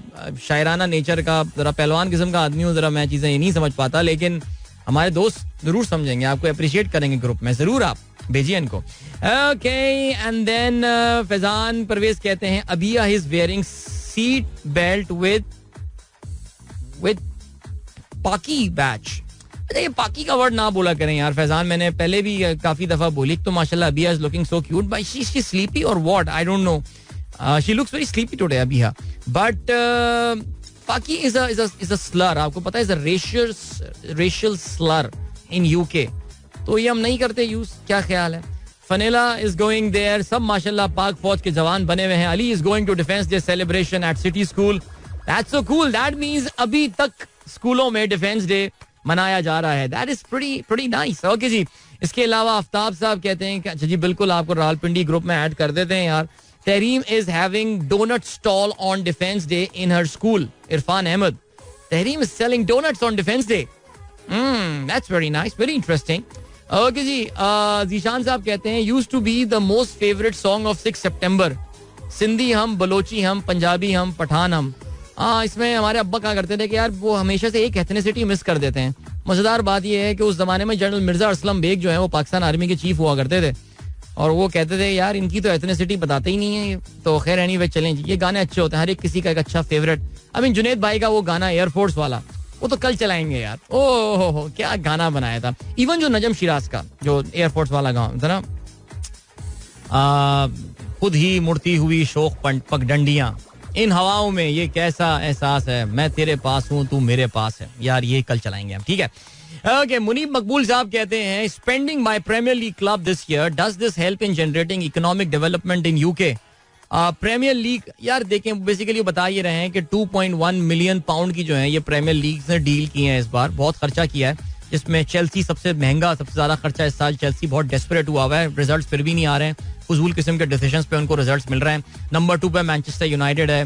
शायराना नेचर का जरा पहलवान किस्म का आदमी हूँ, जरा मैं चीजें ये नहीं समझ पाता, लेकिन हमारे दोस्त जरूर समझेंगे, आपको अप्रिशिएट करेंगे ग्रुप में, जरूर आप भेजिए इनको. Okay, and then Faizan Parvez कहते हैं Abiya is wearing seat belt with Paki badge. ये पाकी का वर्ड ना बोला करें यार फैजान, मैंने पहले भी काफी दफा बोली. तो माशाल्लाह Abiya is looking so cute, but she sleepy और what, I don't know. She looks very sleepy today Abiya, but Paki is a slur. आपको पता है, is a racial slur in UK, तो ये हम नहीं करते यूज. क्या ख्याल है? Fanela is going there. सब माशाल्लाह पाक फौज के जवान बने हुए हैं. Ali is going to defence day celebration at city school. That's so cool. That means अभी तक स्कूलों में डिफेंस डे मनाया जा रहा है. That is pretty nice. Okay जी, इसके अलावा आफ्ताब साहब कहते हैं कि अच्छा जी बिल्कुल आपको रावलपिंडी ग्रुप में ऐड कर देते हैं यार. Tehreem is having donut stall on defence day in her school. Irfan Ahmed, Tehreem is selling donuts on defence day. That's very nice, very interesting. Okay जी, जीशान साहब कहते हैं used to be the most favourite song of 6 सितंबर. सिंधी हम, बलोची हम, पंजाबी हम, पठान हम. इसमें हमारे अब्बा कहा करते थे कि यार वो हमेशा से एक एथनिसिटी मिस कर देते हैं. मजेदार बात यह है कि उस जमाने में जनरल मिर्जा असलम बेग जो है वो पाकिस्तान आर्मी के चीफ हुआ करते थे, और वो कहते थे यार इनकी तो एथनिसिटी बताते ही नहीं है. तो खैर एनीवे, चलें जी, ये गाने अच्छे होते हैं, हर एक किसी का एक अच्छा फेवरेट. आई मीन जुनेद भाई का वो गाना एयरफोर्स वाला, वो तो कल चलाएंगे यार. ओह क्या गाना बनाया था. इवन जो नजम शिराज का जो एयरफोर्स वाला गाना था ना, खुद ही मुड़ती हुई शोक पगडंडियां इन हवाओं में, ये कैसा एहसास है, मैं तेरे पास हूँ तू मेरे पास है. यार ये कल चलाएंगे हम, ठीक है. ओके, मुनीब मकबूल साहब कहते हैं spending my premier league club this year, does this help in generating economic development in UK. Premier league, यार देखें बेसिकली बता ये रहे हैं कि 2.1 मिलियन पाउंड की जो है ये प्रीमियर लीग से डील की है इस बार. बहुत खर्चा किया है, जिसमें चेल्सी सबसे महंगा, सबसे ज्यादा खर्चा इस साल. चेल्सी बहुत डेस्परेट हुआ है, रिजल्ट्स फिर भी नहीं आ रहे हैं, फजूल किस्म के डिसीजंस पे उनको रिजल्ट्स मिल रहे हैं. नंबर 2 पे मैनचेस्टर यूनाइटेड है,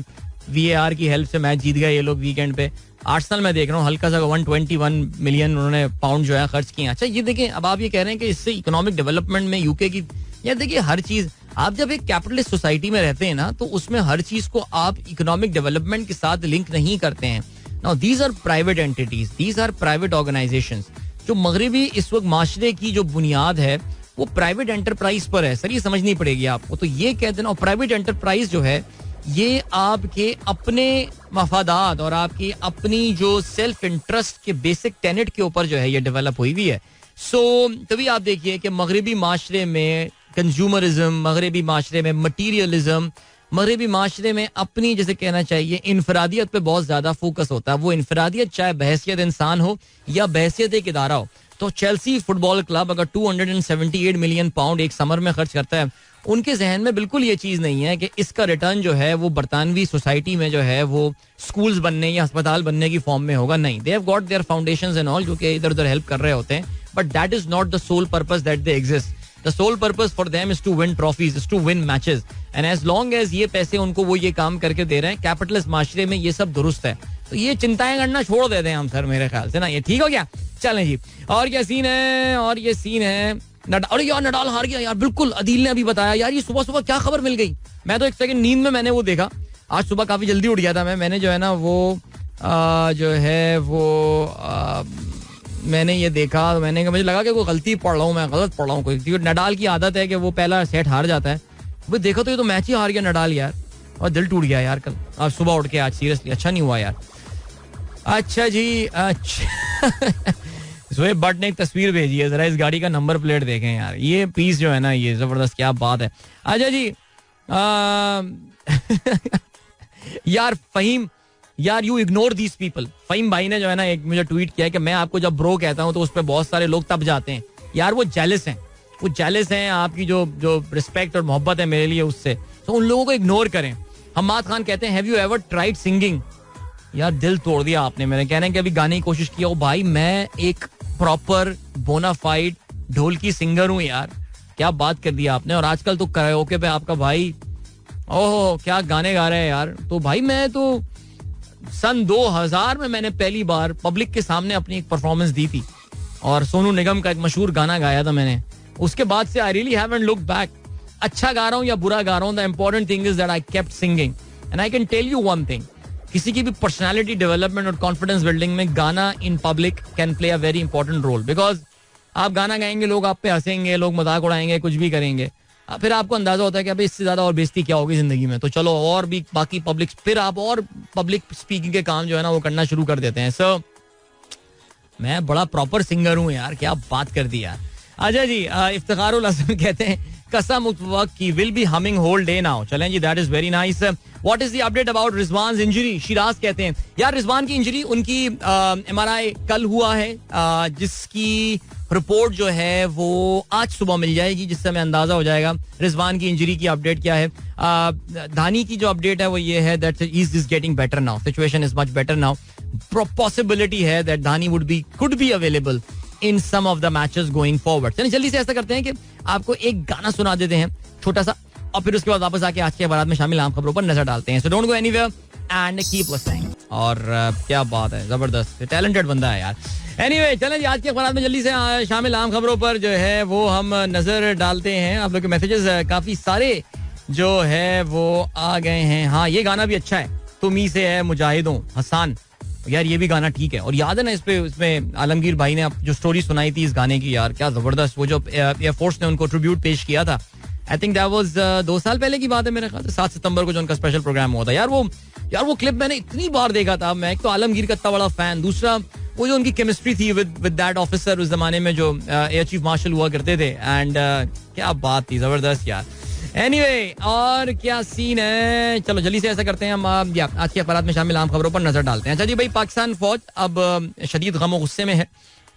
VAR की हेल्प से मैच जीत गए ये लोग वीकेंड पे. आर्सेनल में देख रहा हूँ हल्का सा 121 मिलियन उन्होंने पाउंड जो है खर्च किए. अच्छा ये देखें, अब आप ये कह रहे हैं कि इससे इकोनॉमिक डेवलपमेंट में यूके की, यार देखिए हर चीज, आप जब एक कैपिटलिस्ट सोसाइटी में रहते हैं ना, तो उसमें हर चीज को आप इकोनॉमिक डेवलपमेंट के साथ लिंक नहीं करते हैं. Now these are private entities, these are private organisations. जो मगरबी इस वक्त माशरे की जो बुनियाद है वो प्राइवेट एंटरप्राइज पर है सर, ये समझनी पड़ेगी आपको. तो ये कहते हैं ना, प्राइवेट एंटरप्राइज जो है ये आपके अपने मफादात और आपकी अपनी जो सेल्फ इंटरेस्ट के बेसिक टेनेट के ऊपर जो है ये डेवलप हुई हुई है. सो तभी आप देखिए कि मगरबी माशरे में कंज्यूमरिज्म, मगरबी माशरे में मटीरियलिज्म, मगरबी माशरे में अपनी जैसे कहना चाहिए इनफरादियत पे बहुत ज्यादा फोकस होता है. वो इनफरादियत चाहे बहैसियत इंसान हो या बहैसियत एक इदारा हो. तो चेल्सी फुटबॉल क्लब अगर 278 मिलियन पाउंड एक समर में खर्च करता है, उनके जहन में बिल्कुल ये चीज नहीं है कि इसका रिटर्न जो है वो बरतानवी सोसाइटी में जो है वो स्कूल्स बनने या अस्पताल बनने की फॉर्म में होगा. नहीं, they have got their foundations and all जो कि इधर उधर हेल्प कर रहे होते हैं, but that is not the sole purpose that they exist. The sole purpose for them is to win trophies, is to win matches. And as long as ये पैसे उनको वो ये काम करके दे रहे हैं, कैपिटलिस्ट माशरे में ये सब दुरुस्त है. तो ये चिंताएं करना छोड़ देते हैं हम सर, मेरे ख्याल से ना. ये ठीक हो गया. चलें जी, और क्या सीन है, और ये सीन है अरे यार नडाल हार गया यार. बिल्कुल, अदील ने अभी बताया यार, ये सुबह सुबह क्या खबर मिल गई. मैं तो एक सेकंड नींद में मैंने वो देखा. आज सुबह काफी जल्दी उठ गया था मैंने जो है ना वो जो है वो मैंने ये देखा. मैंने मुझे लगा कि कोई गलती पढ़ रहा हूँ, मैं गलत पढ़ रहा हूँ कोई. क्योंकि नडाल की आदत है कि वो पहला सेट हार जाता है. वो देखो तो ये तो मैच ही हार गया नडाल यार, और दिल टूट गया यार कल आज सुबह उठ के. आज सीरियसली अच्छा नहीं हुआ यार. अच्छा जी, अच्छा जोएब भट्ट ने एक तस्वीर भेजी है, जरा इस गाड़ी का नंबर प्लेट देखें यार. ये पीस जो है ना, ये जबरदस्त, क्या बात है. अच्छा जी, यार फहीम, यार you ignore these people. Faheem भाई ने जो है ना एक मुझे ट्वीट किया कि मैं आपको जब ब्रो कहता हूं तो उस पर बहुत सारे लोग तब जाते हैं. यार वो जेलस हैं, वो जेलस हैं आपकी जो रिस्पेक्ट और मोहब्बत है मेरे लिए उससे. तो उन लोगों को इग्नोर करें. हम्माद खान कहते हैं have you ever tried singing. यार दिल तोड़ दिया आपने. मेरे कहने कि अभी गाने की कोशिश किया. ओ भाई, मैं एक प्रॉपर बोनाफाइड ढोल की सिंगर हूँ यार. क्या बात कर दिया आपने. और आजकल तो कराओके पे आपका भाई ओह क्या गाने गा रहे हैं यार. तो भाई मैं तो सन 2000 में मैंने पहली बार पब्लिक के सामने अपनी एक परफॉर्मेंस दी थी और सोनू निगम का एक मशहूर गाना गाया था मैंने. उसके बाद से I really haven't looked back. अच्छा गा रहा हूँ या बुरा गा रहा हूँ, the important thing is that I kept singing. And I can tell you one thing, किसी की भी पर्सनालिटी डेवलपमेंट और कॉन्फिडेंस बिल्डिंग में गाना in public can play a very important role. Because आप गाना गाएंगे, लोग आप पे हंसेंगे, लोग मजाक उड़ाएंगे, कुछ भी करेंगे. फिर आपको अंदाजा होता है कि अभी इससे ज्यादा और बेइज्जती क्या होगी जिंदगी में. तो चलो और भी बाकी पब्लिक, फिर आप और पब्लिक स्पीकिंग के काम जो है ना वो करना शुरू कर देते हैं. सो मैं बड़ा प्रॉपर सिंगर हूँ यार, क्या बात कर दी यार. अच्छा जी, इफ्तिखारुल हसन कहते हैं कसम उस वक्त की will be humming whole day now. चलें जी, that is very nice. What is the update about Rizwan injury. Shiraz कहते हैं यार रिजवान की इंजरी, उनकी MRI कल हुआ है, जिसकी रिपोर्ट जो है वो आज सुबह मिल जाएगी, जिससे हमें अंदाजा हो जाएगा रिजवान की इंजरी की अपडेट क्या है. धानी की जो अपडेट है वो ये है that he is getting better now, situation is much better now. Possibility है that Dhani could be available in some of the matches going forward. चलिए जल्दी से ऐसा करते हैं कि आपको एक गाना सुना देते हैं छोटा सा, और फिर उसके बाद वापस आके आज के अखबार में शामिल आम खबरों पर नजर डालते हैं. So don't go anywhere and keep listening. और क्या बात है, जबरदस्त टैलेंटेड बंदा है यार. एनीवे चलें जी, आज के अखबार में जल्दी से शामिल आम खबरों पर जो है वो हम नजर डालते हैं. आप लोग के मैसेजेस काफी सारे जो है वो आ गए हैं. हाँ, ये गाना भी अच्छा है, तुम ही से है मुजाहिदों, हसान. यार ये भी गाना ठीक है. और याद है ना इसमें आलमगीर भाई ने जो स्टोरी सुनाई थी इस गाने की, यार क्या जबरदस्त. वो जो एयरफोर्स ने उनको ट्रिब्यूट पेश किया था, आई थिंक दैट वाज 2 साल पहले की बात है मेरे ख्याल से. 7 सितंबर को जो उनका स्पेशल प्रोग्राम हुआ था. यार वो क्लिप मैंने इतनी बार देखा था. मैं एक तो आलमगीर का इतना बड़ा फैन, दूसरा वो जो उनकी केमिस्ट्री थी विद दैट ऑफिसर उस जमाने में जो एयर चीफ मार्शल हुआ करते थे. एंड क्या बात थी, जबरदस्त यार. एनीवे, और क्या सीन है. चलो जल्दी से ऐसा करते हैं हम आज के अखबार में शामिल आम खबरों पर नजर डालते हैं. अच्छा जी भाई, पाकिस्तान फौज अब शदीद गम और गुस्से में है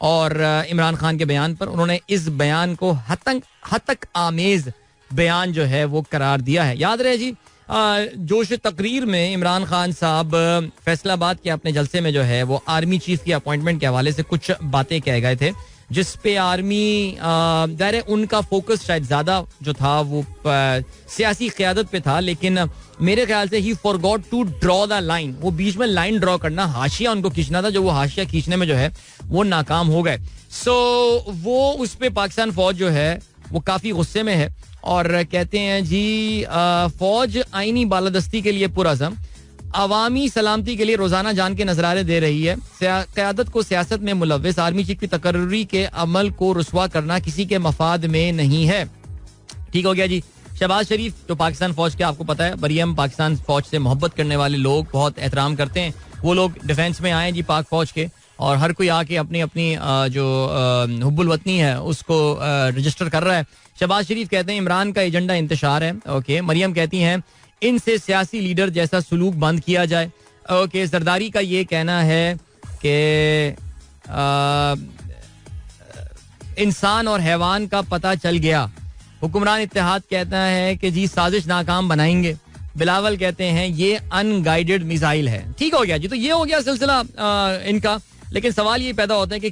और इमरान खान के बयान पर उन्होंने इस बयान को हतक आमेज बयान जो है वो करार दिया है. याद रहे जी, जोश तकरीर में इमरान खान साहब फैसलाबाद के अपने जलसे में जो है वो आर्मी चीफ की अपॉइंटमेंट के हवाले से कुछ बातें कह गए थे, जिस पे आर्मी दायरे उनका फोकस शायद ज्यादा जो था वो सियासी क़यादत पे था. लेकिन मेरे ख्याल से he forgot to draw the line. वो बीच में लाइन ड्रॉ करना, हाशिया उनको खींचना था, जो वो हाशिया खींचने में जो है वो नाकाम हो गए. सो वो उस पे पाकिस्तान फौज जो है वो काफी गुस्से में है और कहते हैं जी फौज आईनी बालादस्ती के लिए पुरअज़म अवामी सलामती के लिए रोजाना जान के नजरारे दे रही है. क़यादत को सियासत में मुलव्विस आर्मी चीफ की तकर्री के अमल को रुस्वा करना किसी के मफाद में नहीं है. ठीक हो गया जी. शहबाज शरीफ जो पाकिस्तान फौज के, आपको पता है बरीम पाकिस्तान फौज से मोहब्बत करने वाले लोग बहुत एहतराम करते हैं. वो लोग डिफेंस में आए जी पाक फौज के, और हर कोई आके अपनी अपनी जो हुब्बुल वतनी है उसको रजिस्टर कर रहा है. शहबाज शरीफ कहते हैं इमरान का एजेंडा इंतशार है. ओके. मरियम कहती हैं इनसे सियासी लीडर जैसा सलूक बंद किया जाए. ओके. जरदारी का ये कहना है कि इंसान और हैवान का पता चल गया. हुक्मरान इत्तेहाद कहता है कि जी साजिश नाकाम बनाएंगे. बिलावल कहते हैं ये अनगाइडेड मिसाइल है. ठीक हो गया जी. तो ये हो गया सिलसिला इनका. लेकिन सवाल ये पैदा होता है कि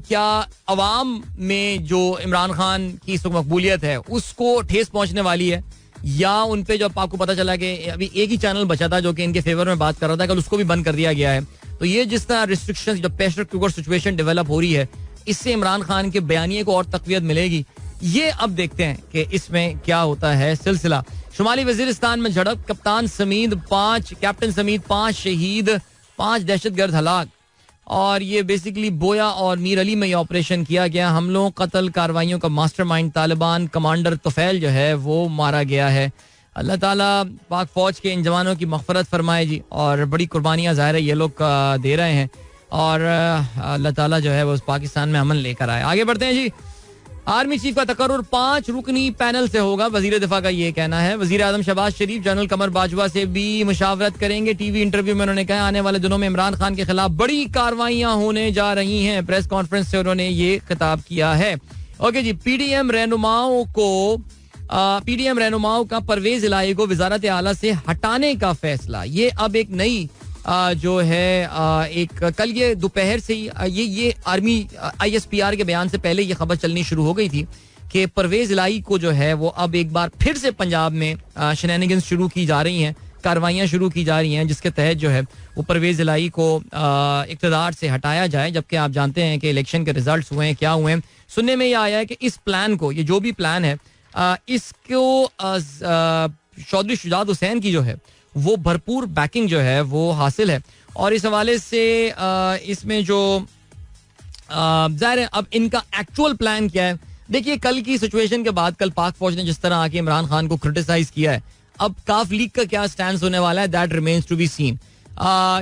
क्या अवाम में जो इमरान खान की इस मकबूलियत है उसको ठेस पहुंचने वाली है, या उन पे जो आपको पता चला कि अभी एक ही चैनल बचा था जो कि इनके फेवर में बात कर रहा था, कल उसको भी बंद कर दिया गया है. तो ये जिस तरह रिस्ट्रिक्शन, जो प्रेशर कुकर सिचुएशन डेवलप हो रही है, इससे इमरान खान के बयानिए को और तकवीत मिलेगी. ये अब देखते हैं कि इसमें क्या होता है सिलसिला. शुमाली वजीरिस्तान में झड़प, कैप्टन समीत 5 शहीद, 5 दहशतगर्द हलाक. और ये बेसिकली बोया और मीर अली में ये ऑपरेशन किया गया. हमलों कत्ल कार्रवाइयों का मास्टरमाइंड तालिबान कमांडर तुफैल जो है वो मारा गया है. अल्लाह ताला पाक फौज के इन जवानों की मग़फ़रत फरमाए जी. और बड़ी कुर्बानियाँ ज़ाहिर है ये लोग दे रहे हैं, और अल्लाह ताला जो है वो पाकिस्तान में अमन लेकर आए. आगे बढ़ते हैं जी. आर्मी चीफ का तकर्रुर 5 रुकनी पैनल से होगा, वजीर दिफा का ये कहना है. वजीर आजम शहबाज शरीफ जनरल कमर बाजवा से भी मुशावरत करेंगे. टीवी इंटरव्यू में उन्होंने कहा आने वाले दिनों में इमरान खान के खिलाफ बड़ी कार्रवाइयां होने जा रही हैं. प्रेस कॉन्फ्रेंस से उन्होंने ये खिताब किया है. ओके जी. पीडीएम रहनुमाओं का परवेज इलाही को वजारत आला से हटाने का फैसला. ये अब एक नई जो है एक कल ये दोपहर से ही ये आर्मी ISPR के बयान से पहले ये खबर चलनी शुरू हो गई थी कि परवेज इलाही को जो है वो अब एक बार फिर से पंजाब में शेनानिगन्स शुरू की जा रही हैं, कार्रवाइयाँ शुरू की जा रही हैं, जिसके तहत जो है वो परवेज इलाही को इक़्तिदार से हटाया जाए. जबकि आप जानते हैं कि इलेक्शन के रिजल्ट हुए हैं, क्या हुए हैं. सुनने में ये आया है कि इस प्लान को, ये जो भी प्लान है, इसको चौधरी शुजात हुसैन की जो है वो भरपूर बैकिंग जो है वो हासिल है. और इस हवाले से इसमें जो जाहिर है अब इनका एक्चुअल प्लान क्या है. देखिए कल की सिचुएशन के बाद, कल पाक फौज ने जिस तरह आके इमरान खान को क्रिटिसाइज किया है, अब काफ लीग का क्या स्टैंड होने वाला है, that remains to be seen.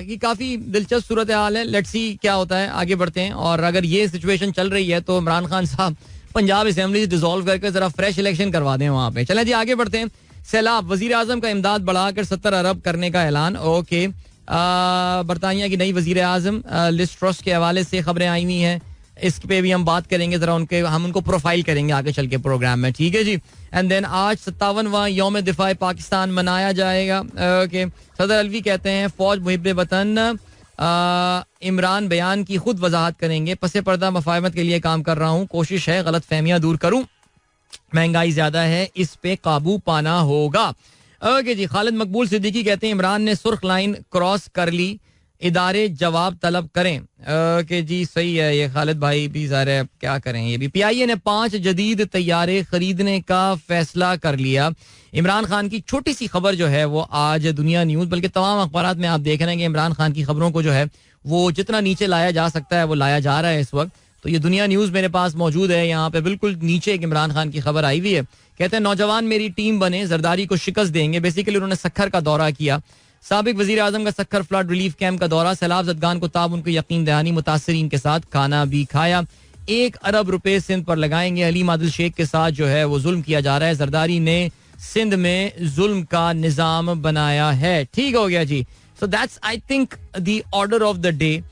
ये काफी दिलचस्प सूरत हाल है. लेट्स सी क्या होता है. आगे बढ़ते हैं. और अगर ये सिचुएशन चल रही है तो इमरान खान साहब पंजाब असेंबली डिसॉल्व करके जरा फ्रेश इलेक्शन करवा दें वहां पे. चलें जी आगे बढ़ते हैं. सैलाब, वजीर आजम का इमदाद बढ़ाकर 70 अरब करने का ऐलान. ओके. बरतानिया की नई वजीर आजम लिस्ट ट्रस्ट के हवाले से खबरें आई हुई हैं, इस पे भी हम बात करेंगे, जरा हम उनको प्रोफाइल करेंगे आगे चल के प्रोग्राम में. ठीक है जी. एंड देन आज 57वां यौम दिफाए पाकिस्तान मनाया जाएगा. ओके. सदर अलवी कहते हैं फौज मुहिब्बे वतन. इमरान बयान की खुद वजाहत करेंगे. पसे पर्दा मफाहमत के लिए काम कर रहा हूँ, कोशिश है गलत फहमियाँ दूर करूँ. महंगाई ज्यादा है, इस पे काबू पाना होगा. ओके जी. खालिद मकबूल सिद्दीकी कहते हैं इमरान ने सुर्ख लाइन क्रॉस कर ली, इदारे जवाब तलब करें. ओके जी. सही है ये खालिद भाई भी. ज़ाहिर क्या करें. ये भी PIA ने 5 जदीद तैयारे खरीदने का फैसला कर लिया. इमरान खान की छोटी सी खबर जो है वो आज दुनिया न्यूज़, बल्कि तमाम अखबारात में आप देख रहे हैं कि इमरान खान की खबरों को जो है वो जितना नीचे लाया जा सकता है वो लाया जा रहा है इस वक्त. तो ये दुनिया न्यूज़ मेरे पास मौजूद है. यहाँ पे बिल्कुल नीचे एक इमरान खान की खबर आई हुई है. कहते हैं नौजवान मेरी टीम बने, जरदारी को शिकस्त देंगे. बेसिकली उन्होंने सखर का दौरा किया. साबिक वजीर आजम का सखर फ्लड रिलीफ कैंप का दौरा. सैलाब ज़दगान को ताउन को यकीन दहानी, मुतासरीन के साथ खाना भी खाया. 1 अरब रुपए सिंध पर लगाएंगे. अलीम आदिल शेख के साथ जो है वो जुल्म किया जा रहा है. जरदारी ने सिंध में जुल्म का निजाम बनाया है. ठीक हो गया जी. So that's I think the order of the day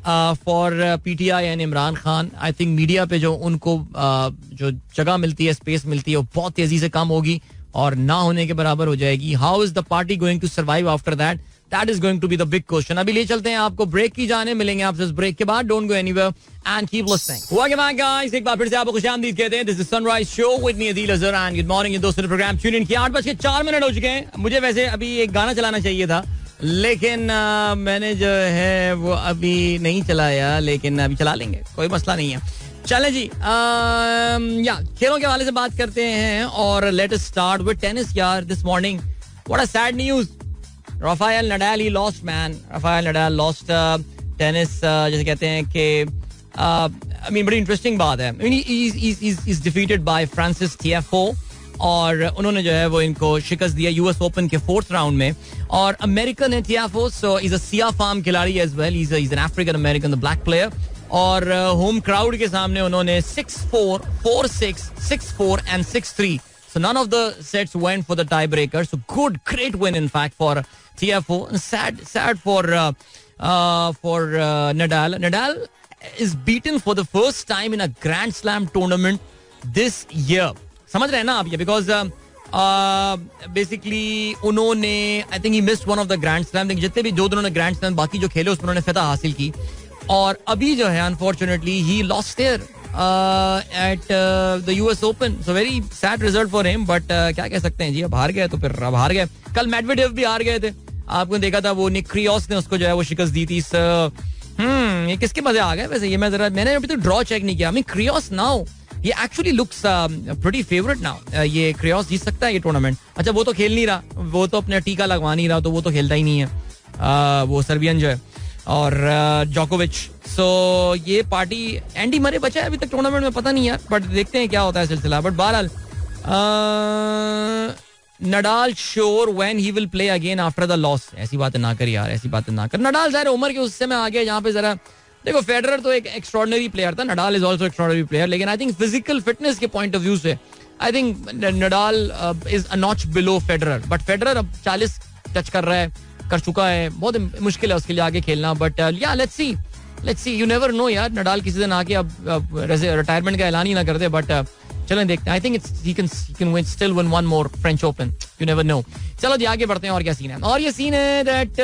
for PTI and Imran Khan. I think media पे जो उनको जो जगह मिलती है, स्पेस मिलती है, वो बहुत तेजी से कम होगी और ना होने के बराबर हो जाएगी. How is the party going to survive after that? That is going to be the big question. अभी ले चलते हैं आपको ब्रेक की जाने. मिलेंगे आपसे इस ब्रेक के बाद. Don't go anywhere and keep listening. Welcome back guys. एक बार फिर से आपको खुशामदीद कहते हैं. This is sunrise show with me Adeel Azhar and good morning. दोस्तों प्रोग्राम ट्यून इन किया. 8:04 हो चुके हैं. मुझे वैसे अभी एक गाना चलाना चाहिए था, लेकिन मैंने जो है वो अभी नहीं चलाया, लेकिन अभी चला लेंगे, कोई मसला नहीं है. चले जी. या खेलों के हवाले से बात करते हैं और let us start with tennis. यार this morning What a sad news. Rafael Nadal, he lost, man. Rafael Nadal lost tennis. जैसे कहते हैं कि I mean, बड़ी इंटरेस्टिंग बात है. I mean, he's defeated by Francis Tiafoe और उन्होंने जो है वो इनको शिकस्त दिया यूएस ओपन के 4th राउंड में. और अमेरिकन है Tiafoe, so he's a सिया फार्म खिलाड़ी as well. He's an African American, the black player. और होम क्राउड के सामने उन्होंने 6-4, 4-6, 6-4 and 6-3. So none of the sets went for the tiebreaker. So great win in fact for Tiafoe. Sad for Nadal. Nadal is beaten for the first time in a Grand Slam tournament this year. समझ रहे हैं ना आप ये? Because basically उन्होंने I think he missed one of the Grand Slam. जितने भी जो उन्होंने Grand Slam बाकी जो खेले उसमें उन्होंने फतह हासिल की. और अभी जो है unfortunately he lost there at the US Open. So very sad result for him. But क्या कह सकते हैं जी, अब हार गए तो फिर अब हार गए. कल मेडवेडेव भी हार गए थे, आपने देखा था. वो निक क्रियोस ने उसको जो है वो शिकस्त दी थी. ये किसके मजे आ गए वैसे? ये मैंने अभी तो ड्रॉ चेक नहीं किया. I mean क्रियोस नाउ ये actually looks pretty favourite now. ये क्रियोस जीत सकता है ये टूर्नामेंट. अच्छा वो तो खेल नहीं रहा, वो तो अपना टीका लगवा नहीं रहा, तो वो तो खेलता ही नहीं है. वो सर्बियन जो है और जोकोविच. सो ये पार्टी एंडी मरे बचा है अभी तक टूर्नामेंट में, पता नहीं यार, बट देखते हैं क्या होता है सिलसिला. बट बहरहाल Nadal sure when he will play again after the loss. ऐसी बातें ना कर यार, ऐसी बातें ना कर. नडाल ज़ाहिर उम्र के उससे में आ गया जहाँ पे जरा देखो. फेडरर तो एक एक्स्ट्रॉर्डिनरी प्लेयर था, Nadal is also extraordinary player, लेकिन आई थिंक फिजिकल फिटनेस के पॉइंट ऑफ व्यू से I think Nadal is a notch below Federer. But Federer अब 40 टच कर चुका है, बहुत मुश्किल है उसके लिए आगे खेलना. बट या let's see, you never know यार. नडाल किसी दिन आके अब रिटायरमेंट का ऐलान ही ना कर दे. बट चलें देखते हैं. I think he can still win one more French Open. You never know. चलो जी आगे बढ़ते हैं. और क्या सीन है? और ये सीन है दैट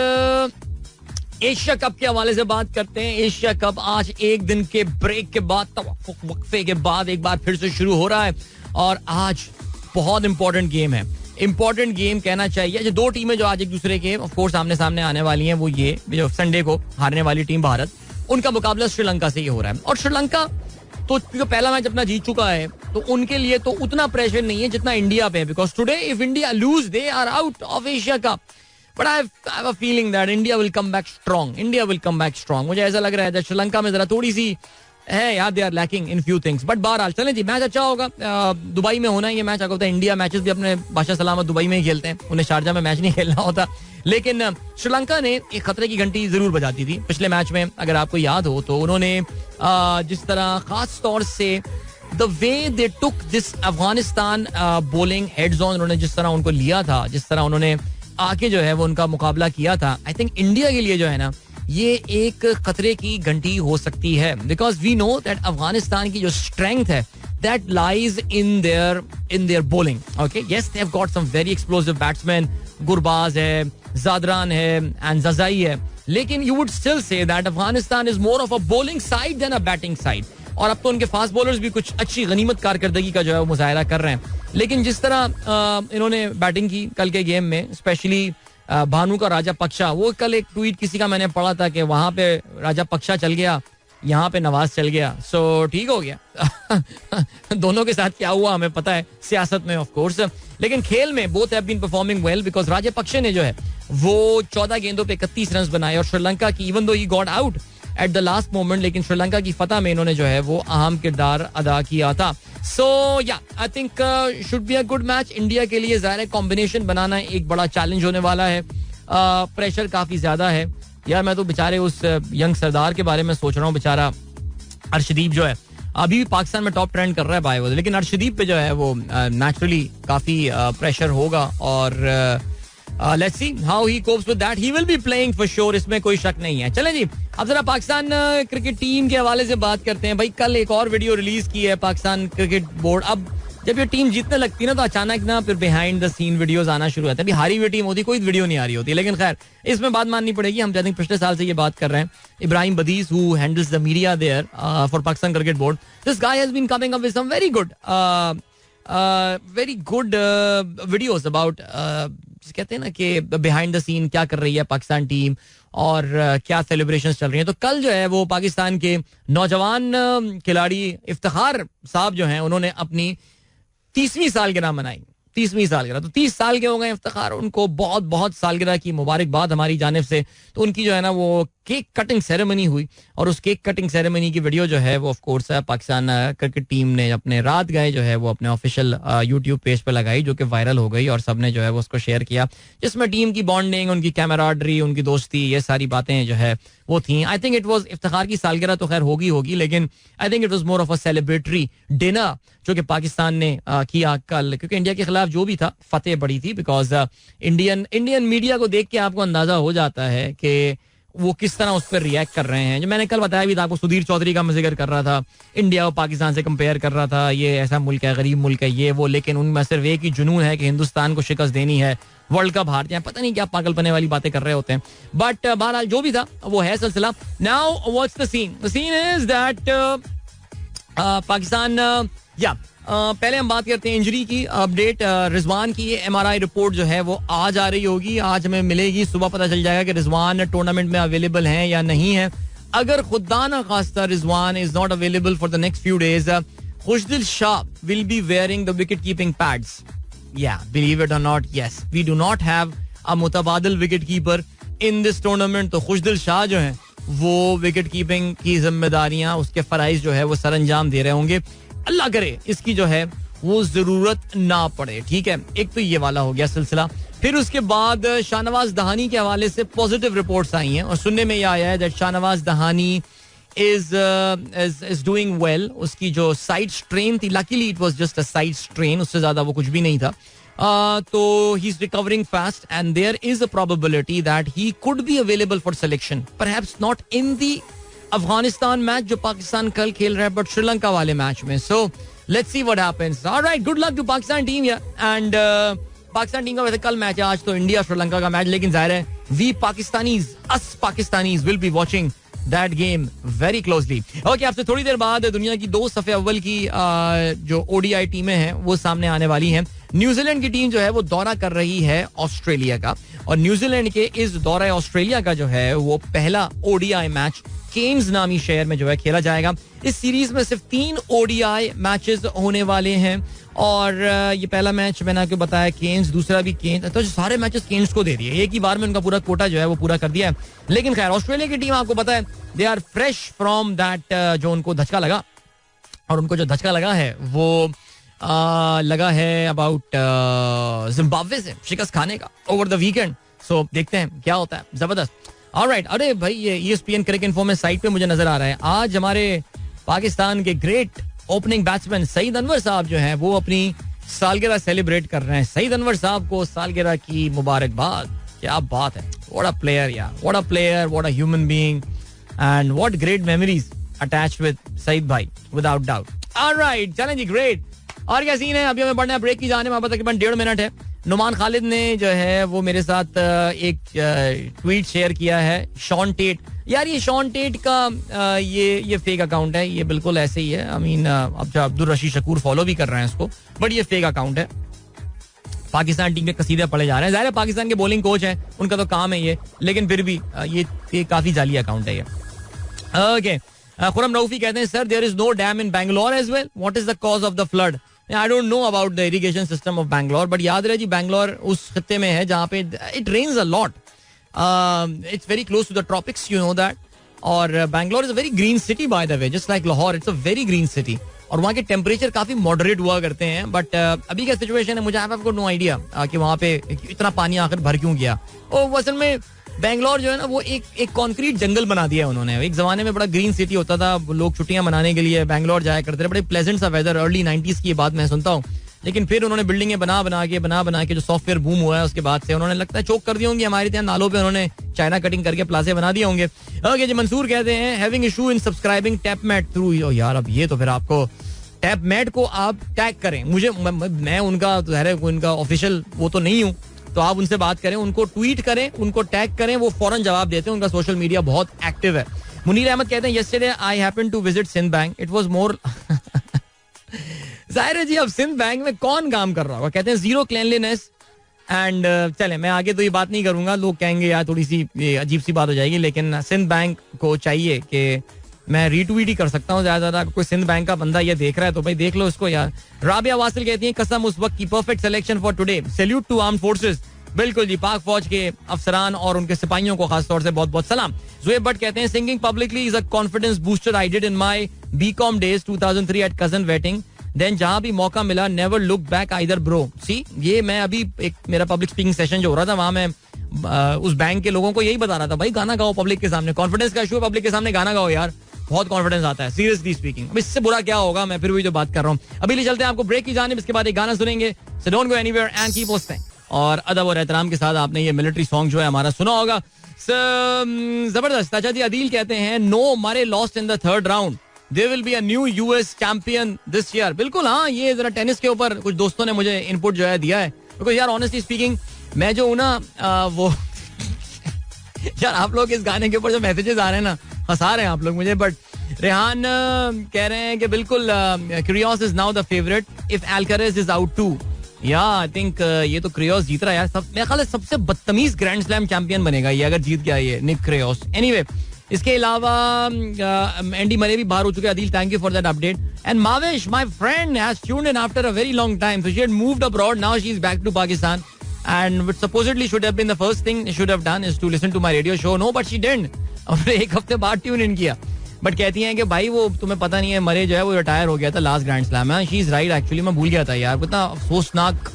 एशिया कप के हवाले से बात करते हैं. एशिया कप आज एक दिन के ब्रेक के बाद, वक्फे के बाद एक बार फिर से शुरू हो रहा है. और आज बहुत इंपॉर्टेंट गेम है. इंपॉर्टेंट गेम कहना चाहिए. जो 2 टीमें जो आज एक दूसरे के ऑफ कोर्स सामने सामने आने वाली हैं, वो ये जो संडे को हारने वाली टीम भारत, उनका मुकाबला श्रीलंका से ये हो रहा है. और श्रीलंका तो पहला मैच अपना जीत चुका है, तो उनके लिए तो उतना प्रेशर नहीं है जितना इंडिया पे है. Because today if India lose they are out of Asia Cup. But I have a feeling that India will come back strong. मुझे ऐसा लग रहा है श्रीलंका में जरा थोड़ी सी है यार, they are lacking in few things. But बहरहाल चलें जी, मैच अच्छा होगा. दुबई में होना है ये मैच. अगर होता है इंडिया मैचेस भी अपने बादशाह सलामत दुबई में ही खेलते हैं, उन्हें शारजा में मैच नहीं खेलना होता. लेकिन श्रीलंका ने एक खतरे की घंटी जरूर बजाती थी पिछले मैच में. अगर आपको याद हो तो उन्होंने जिस तरह खास तौर से the way they took this Afghanistan bowling heads on, उन्होंने जिस तरह उनको लिया था, जिस तरह उन्होंने आके जो है वो उनका मुकाबला किया था, आई थिंक इंडिया के लिए जो है ना ये एक खतरे की घंटी हो सकती है. Because we know that Afghanistan की जो स्ट्रेंथ है that lies in their bowling. Okay, yes they have got some very explosive batsman. Gurbaz है, जादरान है एंड जजाई है. लेकिन you would still say that Afghanistan is more of a bowling side than a batting side. और अब तो उनके fast bowlers भी कुछ अच्छी गनीमत कारकर्दगी का जो है वो मुजाहरा कर रहे हैं. लेकिन जिस तरह इन्होंने बैटिंग की कल के गेम में, स्पेशली भानु का राजा पक्षा, वो कल एक ट्वीट किसी का मैंने पढ़ा था कि वहां पे राजा पक्षा चल गया, यहाँ पे नवाज चल गया. सो ठीक हो गया. दोनों के साथ क्या हुआ हमें पता है सियासत में ऑफ कोर्स. लेकिन खेल में both have been performing well. Because Rajapaksa ने जो है वो 14 गेंदों पे 31 रन बनाए. और श्रीलंका की even though he got out at the last moment, लेकिन श्रीलंका की फतह में इन्होंने जो है वो अहम किरदार अदा किया था. सो या I think should be a good match. India के लिए ज़ाहिर कॉम्बिनेशन बनाना एक बड़ा चैलेंज होने वाला है. प्रेशर काफी ज्यादा है यार. मैं तो बेचारे उस यंग सरदार के बारे में सोच रहा हूँ. बेचारा अर्शदीप जो है अभी भी पाकिस्तान में टॉप ट्रेंड कर रहा है बाय वो, लेकिन अर्शदीप पे जो है वो नेचुरली काफी प्रेशर होगा. और let's see how he cops with that. He will be playing for sure, इसमें कोई शक नहीं है. चलें जी, अब जरा पाकिस्तान क्रिकेट टीम के हवाले से बात करते हैं. भाई कल एक और वीडियो रिलीज की है पाकिस्तान क्रिकेट बोर्ड. अब जब ये टीम जीतने लगती है ना तो अचानक ना फिर बिहाइंड द सीन वीडियोस आना शुरू होता है. अभी हारी हुई टीम होती कोई वीडियो नहीं आ रही होती. लेकिन खैर इसमें बात माननी पड़ेगी. हम कहते हैं पिछले साल से ये बात कर रहे हैं. Ibrahim Badees who handles the media there for Pakistan cricket board, this guy has been coming up with some very good videos about, कहते हैं ना कि बिहाइंड द सीन क्या कर रही है पाकिस्तान टीम और क्या सेलिब्रेशंस चल रही हैं. तो कल जो है वो पाकिस्तान के नौजवान खिलाड़ी इफ्तिखार साहब जो हैं उन्होंने अपनी 30वीं सालगिरह मनाई. 30वीं सालगिरह, तो 30 साल के हो गए इफ्तिखार, उनको बहुत बहुत सालगिरह की मुबारकबाद हमारी जानिब से. तो उनकी जो है ना वो केक कटिंग सेरेमनी हुई, और उस केक कटिंग सेरेमनी की वीडियो जो है वो of course Pakistan cricket team ने अपने रात गए जो है वो अपने ऑफिशियल यूट्यूब पेज पे लगाई, जो कि वायरल हो गई और सबने जो है वो उसको शेयर किया, जिसमें टीम की बॉन्डिंग, उनकी कैमराडरी, उनकी दोस्ती, ये सारी बातें जो है वो थी. आई थिंक इट वाज इफ्तिखार की सालगिरह तो खैर होगी, लेकिन आई think it was more of a celebratory dinner जो कि पाकिस्तान ने किया कल, क्योंकि इंडिया के खिलाफ जो भी था फतेह बड़ी थी. बिकॉज इंडियन मीडिया को देख के आपको अंदाजा हो जाता है कि वो किस तरह उस पर रिएक्ट कर रहे हैं. जो मैंने कल बताया भी था आपको, सुधीर चौधरी का मैं जिक्र कर रहा था, इंडिया और पाकिस्तान से कंपेयर कर रहा था, ये ऐसा मुल्क है, गरीब मुल्क है, ये वो, लेकिन उनमें सिर्फ एक ही जुनून है कि हिंदुस्तान को शिकस्त देनी है, वर्ल्ड कप हार जाए, पता नहीं क्या पागलपने वाली बातें कर रहे होते हैं. बट बहरहाल जो भी था वो है सिलसिला. Now what's the scene? The scene is that Pakistan पहले हम बात करते हैं इंजरी की अपडेट. रिजवान की ये MRI रिपोर्ट जो है वो आज आ रही होगी, आज हमें मिलेगी, सुबह पता चल जाएगा कि रिजवान टूर्नामेंट में अवेलेबल हैं या नहीं है. अगर खुदा ना खास्ता Rizwan is not available for the next few days, Khushdil Shah will be wearing the wicket keeping pads. Believe it और not, yes, we do not have a मुतबादिल wicket keeper in this tournament. तो खुशदिल शाह जो है वो विकेट कीपिंग की जिम्मेदारियां, उसके फराइज जो है वो सर अंजाम दे रहे होंगे. अल्लाह करे इसकी जो है वो जरूरत ना पड़े. ठीक है, एक तो ये वाला हो गया सिलसिला. फिर उसके बाद शाहनवाज दहानी के हवाले से पॉजिटिव रिपोर्ट्स आई हैं, और सुनने में यह आया है that Shahnawaz Dahani is doing well. उसकी जो साइड स्ट्रेन थी, luckily it was just a side strain, उससे ज्यादा वो कुछ भी नहीं था. तो he is recovering fast and there is a probability that he could be available for selection, perhaps not in the Afghanistan match जो पाकिस्तान कल खेल रहा है, बट श्रीलंका वाले मैच में. So let's see what happens. Alright, good luck to Pakistan team या. And Pakistan team का वैसे कल मैच है, आज तो इंडिया श्रीलंका का मैच, लेकिन जाहिर है we Pakistanis will be watching that game very closely. Okay, आपसे थोड़ी देर बाद दुनिया की 2 सफ़े अव्वल की जो ODI टीमें हैं वो सामने आने वाली हैं. न्यूजीलैंड की टीम जो है वो दौरा कर रही है ऑस्ट्रेलिया का, और न्यूजीलैंड के इस दौरा ऑस्ट्रेलिया का जो है वो पहला ODI मैच केन्स नामी शहर में जो है खेला जाएगा. इस सीरीज में सिर्फ 3 ODI मैचेस होने वाले हैं, और ये पहला मैच मैंने आपको बताया केन्स, दूसरा भी केन्स, तो सारे मैचेस केन्स को दे दिए, एक ही बार में उनका पूरा कोटा जो है वो पूरा कर दिया है. लेकिन खैर ऑस्ट्रेलिया की टीम आपको पता है they are fresh from that, जो उनको धचका लगा, और उनको जो धचका लगा है वो लगा है अबाउट जिम्बाब्वे से शिकस्त खाने का ओवर द वीकेंड. सो देखते हैं क्या होता है. जबरदस्त. ऑलराइट, अरे भाई ये ESPN क्रिकेट इन्फो में साइट पे मुझे नजर आ रहा है आज हमारे पाकिस्तान के great opening batsman Saeed Anwar साहब जो हैं वो अपनी सालगिरह सेलिब्रेट कर रहे हैं. सईद अनवर साहब को सालगिरह की मुबारकबाद. क्या बात है, व्हाट अ प्लेयर यार, what a player, what a human being, and what great memories attached with Saeed भाई, विदाउट डाउट. ऑलराइट, चलें जी, ग्रेट. और क्या सीन है, अभी हमें बढ़ना है ब्रेक की जाने में, तकरीबन 1.5 मिनट है. नुमान खालिद ने जो है वो मेरे साथ एक ट्वीट शेयर किया है. शॉन टेट, यार ये शॉन टेट का ये फेक अकाउंट है, ये बिल्कुल ऐसे ही है. आई मीन अब जो अब्दुल रशीद शकूर फॉलो भी कर रहे हैं इसको, बट ये फेक अकाउंट है. पाकिस्तान टीम के कसीदे पड़े जा रहे हैं. जाहिर है पाकिस्तान के बॉलिंग कोच हैं, उनका तो काम है ये, लेकिन फिर भी ये काफी जाली अकाउंट है ये. ओके, खुरम रऊफी कहते हैं sir there is no dam in Bangalore as well, what is the cause of the flood? I don't know about the irrigation system of Bangalore, but याद रहे जी बैंगलोर उस खत्ते में है जहाँ पे it rains a lot. It's very close to the tropics, you know that. और Bangalore is a very green city by the way, just like Lahore. It's a very green city. और वहाँ के टेम्परेचर काफी मॉडरेट हुआ करते हैं. But अभी क्या सिचुएशन है मुझे I have got no idea कि वहाँ पे इतना पानी आखिर भर क्यों गया. और असल में बैंगलोर जो है ना वो एक कॉन्क्रीट जंगल बना दिया है उन्होंने. एक जमाने में बड़ा ग्रीन सिटी होता था, लोग छुट्टियां मनाने के लिए बैंगलोर जाया करते थे, बड़े प्लेजेंट सा वेदर. अर्ली 90s की ये बात मैं सुनता हूँ. लेकिन फिर उन्होंने बिल्डिंगें बना के जो सॉफ्टवेयर बूम हुआ है उसके बाद से उन्होंने लगता है चोक कर दी होंगी. हमारे यहाँ नालों पे उन्होंने चाइना कटिंग करके प्लाजे बना दिए होंगे. ओके जी, मंसूर कहते हैं having issue in subscribing Tapmad through. यार अब ये तो फिर आपको टैपमेट को आप टैग करें. मुझे मैं उनका ऑफिशियल वो तो नहीं हूँ, तो आप उनसे बात करें, उनको ट्वीट करें, उनको टैग करें, वो फौरन जवाब देते हैं. उनका सोशल मीडिया बहुत एक्टिव है. मुनीर अहमद कहते हैं yesterday I happened to visit Sindh bank, it was more. जाहिर है जी अब सिंध बैंक में कौन काम कर रहा होगा. कहते हैं जीरो क्लीनलीनेस एंड चले मैं आगे तो ये बात नहीं करूंगा, लोग कहेंगे यार थोड़ी सी ये अजीब सी बात हो जाएगी, लेकिन सिंध बैंक को चाहिए कि मैं रीट्वीट ही कर सकता हूँ ज्यादा ज्यादा. कोई सिंध बैंक का बंदा ये देख रहा है तो भाई देख लो इसको यार. राबिया वासिल कहती है कसम उस वक्त की perfect selection for today. Salute to armed forces. बिल्कुल जी, पाक फौज के अफसरान और उनके सिपाहियों को खासतौर से बहुत बहुत सलाम. जुएब भट्ट कहते हैं singing publicly is a confidence booster I did in my BCom days 2003 at cousin wedding. Then जहां भी मौका मिला never look back either bro. See ये मैं अभी एक मेरा पब्लिक स्पीकिंग सेशन जो हो रहा था वहां मैं उस बैंक के लोगों को यही बता रहा था भाई गाना गाओ पब्लिक के सामने. कॉन्फिडेंस का इशू है, पब्लिक के सामने गाना गाओ यार, बहुत कॉन्फिडेंस आता है. सीरियसली स्पीकिंग, अब इससे बुरा क्या होगा. मैं फिर वही जो बात कर रहा हूँ. अभी ले चलते हैं आपको ब्रेक की जानिब. इसके बाद एक गाना सुनेंगे. So don't go anywhere and keep listening. और अदब और एहतराम के साथ आपने ये मिलिट्री सॉन्ग जो है हमारा सुना होगा. जबरदस्त. अच्छा जी, अदील कहते हैं नो मारे lost in the third round. There will be a new US champion this year. बिल्कुल हाँ, ये जरा टेनिस के ऊपर कुछ दोस्तों ने मुझे इनपुट जो है दिया है. बिकॉज यार ऑनेस्टली स्पीकिंग मैं जो हूँ ना वो यार आप लोग इस गाने के ऊपर जो मैसेजेस आ रहे हैं ना, हंसा रहे हैं आप लोग मुझे. बट रेहान कह रहे हैं कि बिल्कुल Kyrgios is now the favourite if Alcaraz is out too. Yeah I think ये तो क्रियोस जीत रहा है यार. मेरे ख्याल से सबसे बदतमीज ग्रैंड स्लैम चैंपियन बनेगा ये अगर जीत गया ये निक क्रियोस. एनीवे, इसके अलावा एंडी मरे भी बाहर हो चुके हैं. Adeel, thank you for that update. And Mavish my friend has tuned in after a very long time. So she had moved abroad, now she is back to Pakistan. And what supposedly should have been the first thing she should have done is to listen to my radio show. No, but she didn't. हमने एक हफ्ते बाद tune in किया. But कहती हैं कि भाई वो तुम्हें पता नहीं है मरे जो है वो रिटायर हो गया था लास्ट ग्रैंड स्लैम में. शी इज राइट एक्चुअली, मैं भूल गया था यार. कितना अफसोसनाक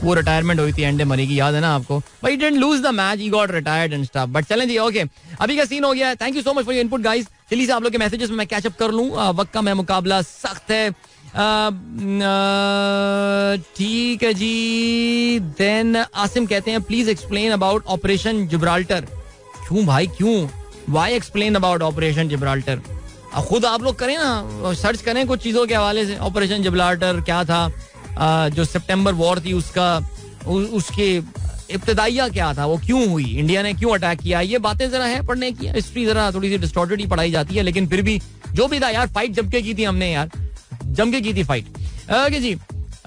वो रिटायरमेंट हुई थी एंडे मरे की, याद है ना आपको. But he didn't lose the match, he got retired and stuff. But चलें जी, ओके, अभी का सीन हो गया है. Thank you so much for your input guys. चलिए से आप लोग के मैसेजेस में मैं कैचअप कर लूँ. वक्त का मैं मुकाबला सख्त है. ठीक है जी. देन आसिम कहते हैं please explain about operation Gibraltar. क्यों भाई क्यों, why explain about operation Gibraltar. खुद आप लोग करें ना, सर्च करें कुछ चीजों के हवाले से. ऑपरेशन जिब्राल्टर क्या था, जो सितंबर वॉर थी उसका उसके इब्तदाइया क्या था, वो क्यों हुई, इंडिया ने क्यों अटैक किया. ये बातें जरा है पढ़ने की. हिस्ट्री जरा थोड़ी सी डिस्टॉर्टेड ही पढ़ाई जाती है, लेकिन फिर भी जो भी था यार, फाइट जम के की थी हमने यार, जम के की थी फाइट. ओके जी.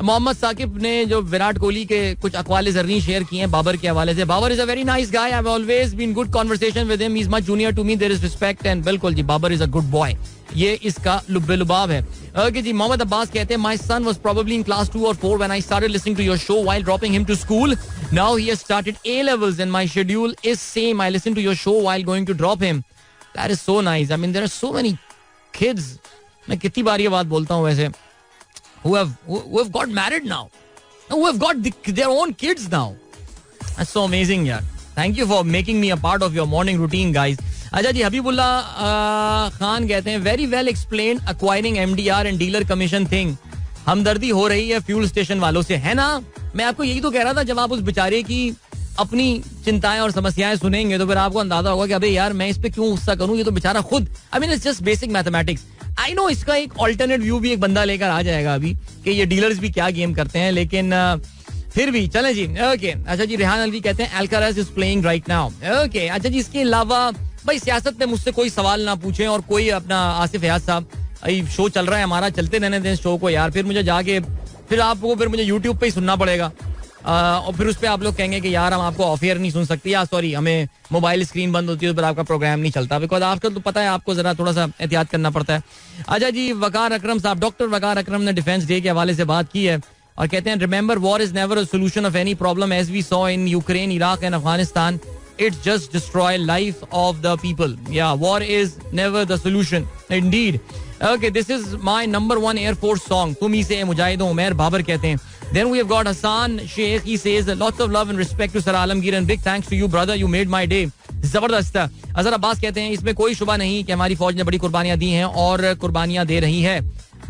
मोहम्मद साकिब ने जो विराट कोहली के कुछ अक़वाले ज़र्री शेयर किए हैं बाबर के हवाले से. Babar is a very nice guy, I have always been good conversation with him, he is much junior to me, there is respect. And बिल्कुल जी, Babar is a good boy, ये इसका लुब्बे लुबाब है. ओके जी. मोहम्मद अब्बास कहते हैं my son was probably in class 2 or 4 when I started listening to your show while dropping him to school. Now he has started A levels and my schedule is same. I listen to your show while going to drop him. That is so nice. I mean there are so many kids. मैं कितनी बार ये बात बोलता हूँ वैसे, who have got married now, who have got their own kids now. That's so amazing यार. Thank you for making me a part of your morning routine guys. अच्छा जी, हबीबुल्लाह खान कहते हैं very well explained acquiring MDR and dealer commission thing. हमदर्दी हो रही है fuel station वालों से, है ना. मैं आपको यही तो कह रहा था, जब आप उस बेचारे की अपनी चिंताएं और समस्याएं सुनेंगे तो फिर आपको अंदाजा होगा कि अबे यार मैं इस पे क्यों गुस्सा करूं, ये तो बेचारा खुद. I mean it's just basic mathematics. I know इसका एक ऑल्टरनेट व्यू भी एक बंदा लेकर आ जाएगा अभी कि ये डीलर्स भी क्या गेम करते हैं, लेकिन फिर भी चलें जी. ओके. अच्छा जी, रेहान अलवी कहते हैं Alcaraz is playing right now. Okay. अच्छा जी, इसके अलावा भाई सियासत में मुझसे कोई सवाल ना पूछें, और कोई अपना आसिफ हयात साहब, शो चल रहा है हमारा, चलते रहने दें शो को यार. फिर मुझे जाके फिर मुझे यूट्यूब पे ही सुनना पड़ेगा, और फिर उस पर आप लोग कहेंगे कि यार हम आपको ऑफ एयर नहीं सुन सकते, या सॉरी हमें मोबाइल स्क्रीन बंद होती है तो फिर आपका प्रोग्राम नहीं चलता. बिकॉज आजकल तो पता है आपको जरा थोड़ा सा एहतियात करना पड़ता है. अच्छा जी, वकार अकरम साहब, डॉक्टर वकार अकरम ने डिफेंस डे के हवाले से बात की है और कहते हैं remember war is never a solution of any problem as we saw in Ukraine, Iraq and Afghanistan. It's just destroy life of the people. Yeah, war is never the solution. Indeed. Okay, this is my number one Air Force song. तुम ही से मुजाहिद उमर बाबर कहते हैं. Then we have got Hassan Sheikh. He says lots of love and respect to Sir Alamgir and big thanks to you brother. You made my day. जबरदस्त. अजहर अब्बास कहते हैं इसमें कोई शुबा नहीं कि हमारी फौज ने बड़ी कुर्बानियां दी हैं और कुर्बानियां दे रही है.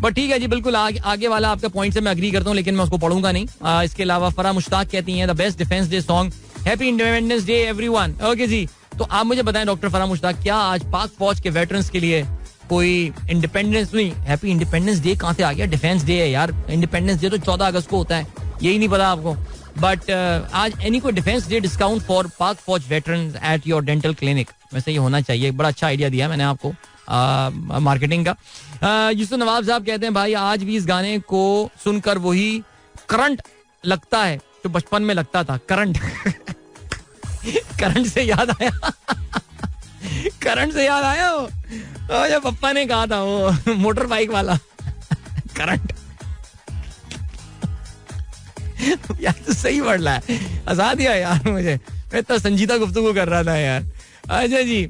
बट ठीक है जी, बिल्कुल आगे वाला आपका पॉइंट से मैं अग्री करता हूँ, लेकिन मैं उसको पढ़ूंगा नहीं. इसके अलावा फरा मुश्ताक कहती हैं the best defence day song, happy independence day everyone. Okay जी, तो आप मुझे बताएं डॉक्टर फरा मुश्ताक, क्या आज पाक फौज के वेटरन्स के लिए कोई इंडिपेंडेंस नहीं, हैप्पी इंडिपेंडेंस डे कहाँ से आ गया, डिफेंस डे है यार. इंडिपेंडेंस डे तो 14 अगस्त को होता है, यही नहीं पता आपको. बट आज एनी को डिफेंस डे डिस्काउंट फॉर पाक फौज veterans at your dental clinic. वैसे ये होना चाहिए, बड़ा अच्छा आइडिया दिया मैंने आपको मार्केटिंग का. यूसुफ नवाब साहब कहते हैं भाई आज भी इस गाने को सुनकर वही करंट लगता है जो बचपन में लगता था. करंट करंट से याद आया करंट से याद आया. जब पप्पा ने कहा था वो मोटर बाइक वाला करंट यार तो सही बढ़ रहा है, हंसा दिया यार मुझे, मैं इतना संजीदा गुफ्तगू कर रहा था यार. अच्छा जी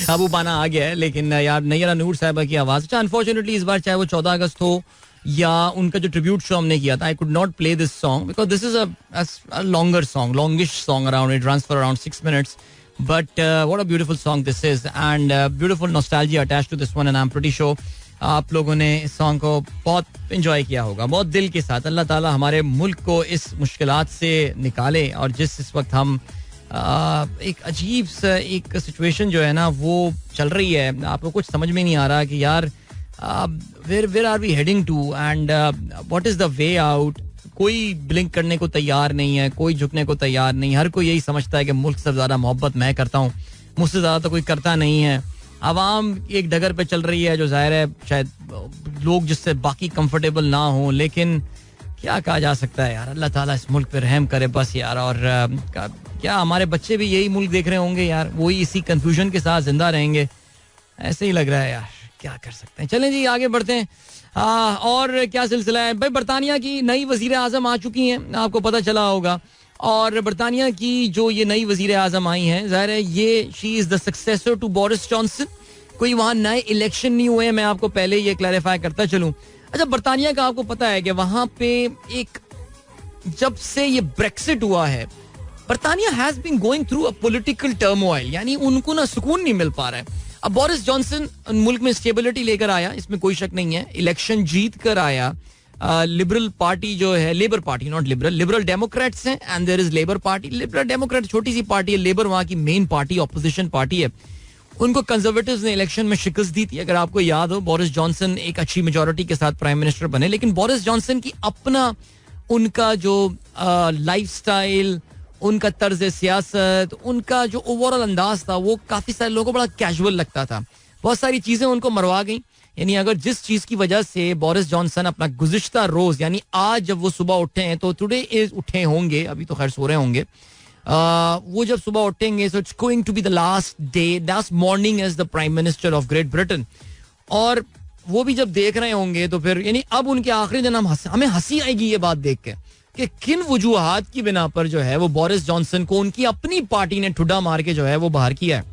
अबू पाना आ गया है, लेकिन यार नैयरा नूर साहिबा की आवाज. अच्छा अनफॉर्चुनेटली इस बार चाहे वो 14 अगस्त हो या उनका जो ट्रिब्यूट शो हमने किया था, I could not play this song because this is a longer song, longish song around, it runs for around 6 minutes. But what a beautiful song this is, and beautiful nostalgia attached to this one, and I'm pretty sure आप लोगों ने इस song को बहुत enjoy किया होगा, बहुत दिल के साथ. अल्लाह ताला हमारे मुल्क को इस मुश्किलात से निकाले, और जिस इस वक्त हम एक अजीब सा एक सिचुएशन जो है ना वो चल रही है, आपको कुछ समझ में नहीं आ रहा कि यार where are we heading to and what is the way out. कोई ब्लिंक करने को तैयार नहीं है, कोई झुकने को तैयार नहीं. हर कोई यही समझता है कि मुल्क से ज्यादा मोहब्बत मैं करता हूँ, मुझसे ज्यादा तो कोई करता नहीं है. आवाम एक डगर पे चल रही है जो जाहिर है शायद लोग जिससे बाकी कंफर्टेबल ना हो, लेकिन क्या कहा जा सकता है यार. अल्लाह ताला इस मुल्क पे रहम करे बस यार. और क्या हमारे बच्चे भी यही मुल्क देख रहे होंगे यार, वही इसी कंफ्यूजन के साथ जिंदा रहेंगे, ऐसे ही लग रहा है यार. क्या कर सकते हैं. चलें जी आगे बढ़ते हैं. और क्या सिलसिला है भाई. बरतानिया की नई वजीर आजम आ चुकी हैं, आपको पता चला होगा. और बरतानिया की जो ये नई वजीर आजम आई हैं, जाहिर है ये she is the successor to Boris Johnson. कोई वहां नए इलेक्शन नहीं हुए हैं, मैं आपको पहले ये क्लैरिफाई करता चलूं. अच्छा बरतानिया का आपको पता है कि वहां पे एक जब से ये ब्रेक्सिट हुआ है, बरतानिया has been going through a political turmoil, यानी उनको ना सुकून नहीं मिल पा रहा है. अब बोरिस जॉनसन मुल्क में स्टेबिलिटी लेकर आया, इसमें कोई शक नहीं है. इलेक्शन जीत कर आया. लिबरल पार्टी जो है, labour party not liberal, liberal democrats हैं and there is labour party. Liberal democrat छोटी सी पार्टी है, लेबर वहां की मेन पार्टी, ऑपोजिशन पार्टी है. उनको कंजर्वेटिव्स ने इलेक्शन में शिकस्त दी थी. अगर आपको याद हो, बोरिस जॉनसन एक अच्छी मेजोरिटी के साथ प्राइम मिनिस्टर बने, लेकिन बोरिस जॉनसन की अपना उनका जो लाइफस्टाइल, उनका तर्ज सियासत, उनका जो ओवरऑल अंदाज था वो काफी सारे लोगों को बड़ा कैजुअल लगता था. बहुत सारी चीजें उनको मरवा गई. यानी अगर जिस चीज की वजह से बोरिस जॉनसन अपना गुज़िश्ता रोज, यानी आज जब वो सुबह उठे हैं, तो टुडे इज उठे होंगे, अभी तो खैर सो रहे होंगे, वो जब सुबह उठेंगे so it's going to be the last day, last morning as the prime minister of Great Britain. और वो भी जब देख रहे होंगे तो फिर यानी अब उनके आखिरी दिन हमें हंसी आएगी ये बात देख के कि किन वजूहात की बिना पर जो है वो बोरिस जॉनसन को उनकी अपनी पार्टी ने ठुड्डा मार के जो है वो बाहर किया है.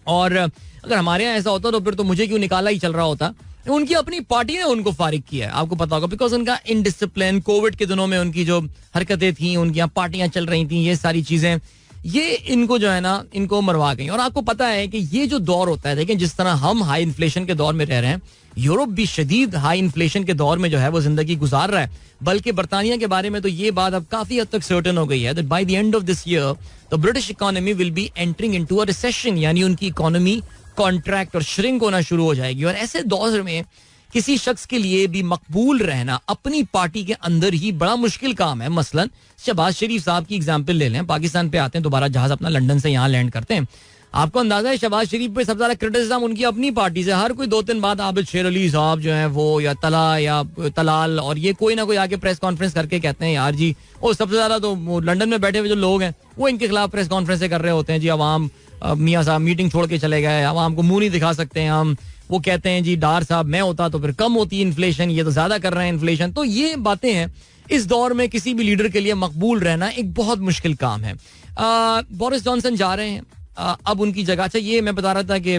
और अगर हमारे यहाँ ऐसा होता तो फिर तो मुझे क्यों निकाला ही चल रहा होता. उनकी अपनी पार्टी ने उनको फारिग किया है, आपको पता होगा, बिकॉज उनका इनडिसिप्लिन, कोविड के दिनों में उनकी जो हरकतें थी, उनकी यहाँ पार्टियां चल रही थी, ये सारी चीजें ये इनको जो है ना इनको मरवा गई. और आपको पता है कि ये जो दौर होता है, देखें जिस तरह हम हाई इन्फ्लेशन के दौर में रह रहे हैं, यूरोप भी शदीद हाई इन्फ्लेशन के दौर में जो है वो जिंदगी गुजार रहा है. बल्कि बरतानिया के बारे में तो ये बात अब काफी हद तक सर्टेन हो गई है that by the end of this year the British economy will be entering into a recession, यानी उनकी इकोनॉमी कॉन्ट्रैक्ट और श्रिंक होना शुरू हो जाएगी. और ऐसे दौर में किसी शख्स के लिए भी मकबूल रहना अपनी पार्टी के अंदर ही बड़ा मुश्किल काम है. मसलन शहबाज शरीफ साहब की एग्जाम्पल ले लें, पाकिस्तान पे आते हैं, दोबारा जहाज अपना लंदन से यहाँ लैंड करते हैं. आपको अंदाजा है शहबाज शरीफ पे सबसे ज्यादा क्रिटिसिज्म उनकी अपनी पार्टी से. हर कोई 2-3 बाद आबिद शेर अली साहब जो है वो, या तला या तलाल, और ये कोई ना कोई आके प्रेस कॉन्फ्रेंस करके कहते हैं यार जी, और सबसे ज्यादा तो लंदन में बैठे हुए जो लोग हैं वो इनके खिलाफ प्रेस कॉन्फ्रेंस कर रहे होते हैं. जी अवाम, मियाँ साहब मीटिंग छोड़ के चले गए, अवाम को मुंह नहीं दिखा सकते हैं हम. वो कहते हैं जी डार साहब मैं होता तो फिर कम होती इन्फ्लेशन, ये तो ज्यादा कर रहे हैं इन्फ्लेशन. तो ये बातें हैं. इस दौर में किसी भी लीडर के लिए मकबूल रहना एक बहुत मुश्किल काम है. बोरिस जॉनसन जा रहे हैं, अब उनकी जगह, अच्छा ये मैं बता रहा था कि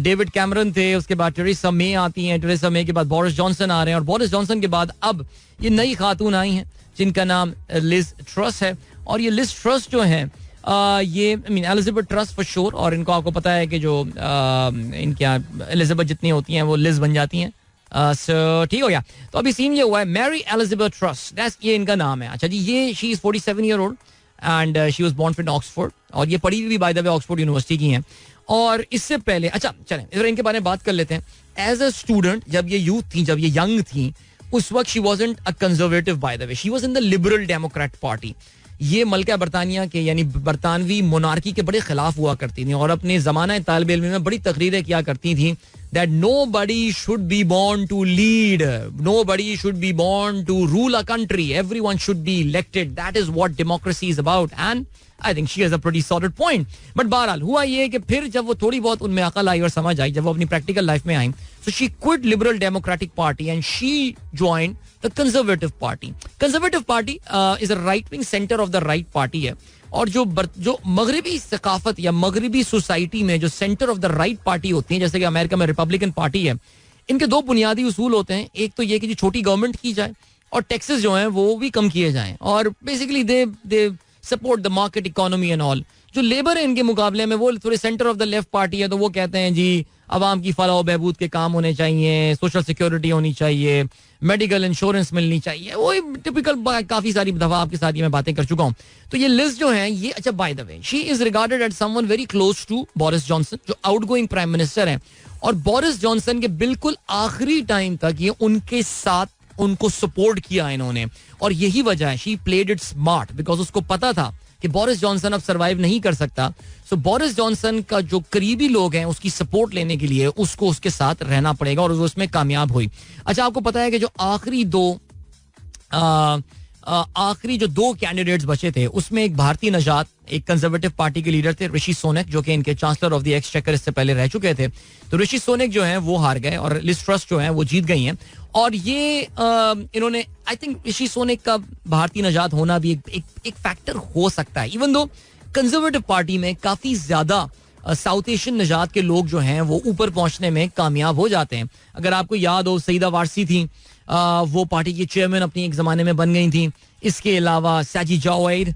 डेविड कैमरन थे, उसके बाद टेरेसा मे आती हैं, टेरेसा मे के बाद बोरिस जॉनसन आ रहे हैं, और बोरिस जॉनसन के बाद अब ये नई खातून आई हैं जिनका नाम लिज ट्रस है. और ये लिज ट्रस जो है ये एलिजाबेथ ट्रस फॉर श्योर, और इनको आपको पता है कि जो इनके यहाँ एलिजाबेथ जितनी होती हैं वो लिज बन जाती हैं. ठीक हो गया. तो अभी सीन ये हुआ है, मैरी एलिजाबेथ ट्रस, ये इनका नाम है. अच्छा जी, ये she is 47 year old and she was born from Oxford, और ये पढ़ी भी by the way Oxford university की हैं. और इससे पहले, अच्छा चलें इधर इनके बारे में बात कर लेते हैं. एज अ स्टूडेंट जब ये यूथ थी, जब ये यंग थी, उस वक्त she wasn't a conservative bye the way, she was in the liberal Democrat party. ये मल्का बरतानिया के यानी बरतानवी मोनार्की के बड़े खिलाफ हुआ करती थी और अपने जमाना तालिब इल्म में बड़ी तकरीरें किया करती थी that nobody should be born to lead, nobody should be born to rule a country, everyone should be elected, that is what democracy is about. And I think she has a pretty solid point. But बहरहाल हुआ ये कि फिर जब वो थोड़ी बहुत उनमें अकल आई और समझ आई, जब वो अपनी प्रैक्टिकल लाइफ में आई, so she quit Liberal Democratic Party and she joined the Conservative Party. Conservative Party is a right wing center of the right party है. और जो मगरबी सकाफत या मगरबी सोसाइटी में जो centre of the right party होती है, जैसे कि अमेरिका में रिपब्लिकन पार्टी है, इनके दो बुनियादी उसूल होते हैं. एक तो ये कि जो छोटी गवर्नमेंट की जाए और टैक्सेस जो हैं वो भी कम किए जाएं, और basically they support the market economy and all. जो लेबर है इनके मुकाबले में वो थोड़े centre of the left party है, तो वो कहते हैं जी अवाम की फलाह बहबूद के काम होने चाहिए, सोशल सिक्योरिटी होनी चाहिए, मेडिकल इंश्योरेंस मिलनी चाहिए. वो टिपिकल काफी सारी दफा आपके साथ ये मैं बातें कर चुका हूँ. तो ये लिस्ट जो है ये, अच्छा by the way, she is regarded as someone very close to Boris Johnson, जो आउटगोइंग प्राइम मिनिस्टर हैं. और बोरिस जॉनसन के बिल्कुल आखिरी टाइम तक ये उनके साथ उनको सपोर्ट किया इन्होंने, और यही वजह है, she played it smart, because उसको पता था कि बोरिस जॉनसन अब सरवाइव नहीं कर सकता. सो बोरिस जॉनसन का जो करीबी लोग हैं उसकी सपोर्ट लेने के लिए उसको उसके साथ रहना पड़ेगा, और उसमें कामयाब हुई. अच्छा, आपको पता है कि जो आखिरी जो दो कैंडिडेट्स बचे थे उसमें एक भारतीय नजात, एक कंजर्वेटिव पार्टी के लीडर थे ऋषि सोनक, जो कि इनके चांसलर ऑफ द एक्सचेकर इससे पहले रह चुके थे. तो ऋषि सोनक जो हैं वो हार गए और लिज ट्रस जो हैं वो जीत गई हैं. और ये इन्होंने, आई थिंक ऋषि सोनक का भारतीय नजात होना भी एक फैक्टर हो सकता है, इवन दो कंजर्वेटिव पार्टी में काफी ज्यादा साउथ एशियन नजात के लोग जो हैं वो ऊपर पहुंचने में कामयाब हो जाते हैं. अगर आपको याद हो, सईदा वारसी थी, वो पार्टी की चेयरमैन अपनी एक जमाने में बन गई थी. इसके अलावा साजी जावेद,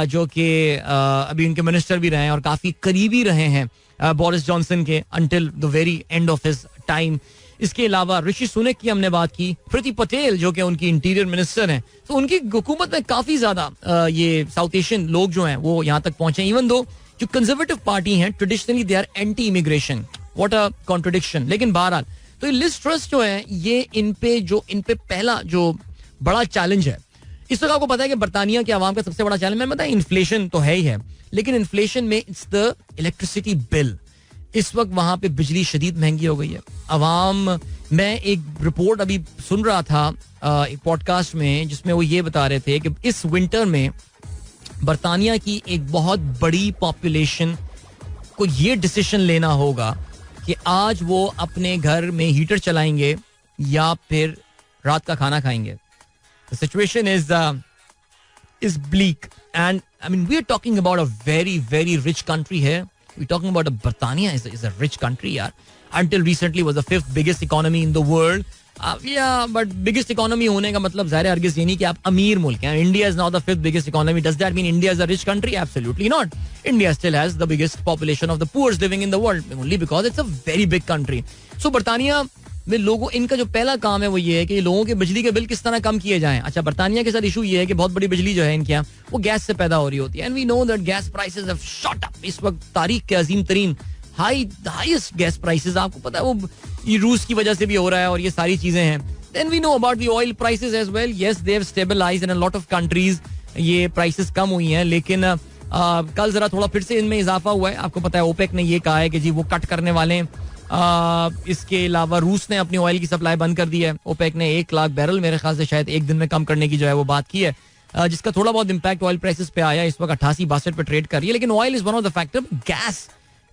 जो कि अभी उनके मिनिस्टर भी रहे हैं और काफी करीबी रहे हैं बोरिस जॉनसन के until the very end of his time. इसके अलावा ऋषि सुनक की हमने बात की, प्रीति पटेल जो कि उनकी इंटीरियर मिनिस्टर हैं. तो उनकी हुकूमत में काफी ज्यादा ये साउथ एशियन लोग जो हैं वो यहाँ तक पहुंचे. इवन दो जो कंजर्वेटिव पार्टी हैं traditionally they are anti immigration, what a contradiction. लेकिन बहरहाल तो लिज ट्रस जो है ये इन पे पहला जो बड़ा चैलेंज है. इस वक्त आपको पता है कि बर्तानिया के आवाम का सबसे बड़ा चैलेंज, मैं बताया इन्फ्लेशन तो है ही है, लेकिन इन्फ्लेशन में इट्स द इलेक्ट्रिसिटी बिल. इस वक्त वहां पे बिजली शदीद महंगी हो गई है. अवाम, मैं एक रिपोर्ट अभी सुन रहा था एक पॉडकास्ट में, जिसमें वो ये बता रहे थे कि इस विंटर में बर्तानिया की एक बहुत बड़ी पॉपुलेशन को ये डिसीजन लेना होगा कि आज वो अपने घर में हीटर चलाएंगे या फिर रात का खाना खाएंगे. The situation is bleak, and I mean we are talking about a very very rich country here. We're talking about Britania is a rich country, yaar. Until recently was the 5th biggest economy in the world. Yeah, but biggest economy होने का मतलब ज़ाहिर है हरगिज़ ये नहीं कि आप अमीर मुल्क हैं. India is now the 5th biggest economy. Does that mean India is a rich country? Absolutely not. India still has the biggest population of the poor living in the world, only because it's a very big country. So बर्तानिया में लोगों, इनका जो पहला काम है वो ये है कि लोगों के बिजली के बिल किस तरह कम किए जाएं. अच्छा, बर्तानिया के साथ इशू ये है कि बहुत बड़ी बिजली जो है इनके यहाँ वो गैस से पैदा हो रही होती है. And we know that gas prices have shot up. इस वक्त तारीख के अजीम तरीन हाईएस्ट गैस प्राइसेस, आपको पता है वो ये रूस की वजह से भी हो रहा है और ये सारी चीजें हैं. Then we know about the oil prices as well. Yes, they have stabilised in a lot of countries. ये प्राइसेस कम हुई हैं, लेकिन कल जरा थोड़ा फिर से इनमें इजाफा हुआ है. आपको पता है ओपेक ने ये कहा है कि जी वो कट करने वाले हैं. इसके अलावा रूस ने अपनी ऑयल की सप्लाई बंद कर दी है. ओपेक ने 1 लाख बैरल मेरे ख्याल से शायद एक दिन में कम करने की जो है वो बात की है, जिसका थोड़ा बहुत इम्पैक्ट ऑयल प्राइसेस पे आया. इस वक्त 88-62 पे ट्रेड कर रही है. लेकिन oil is one of the factor.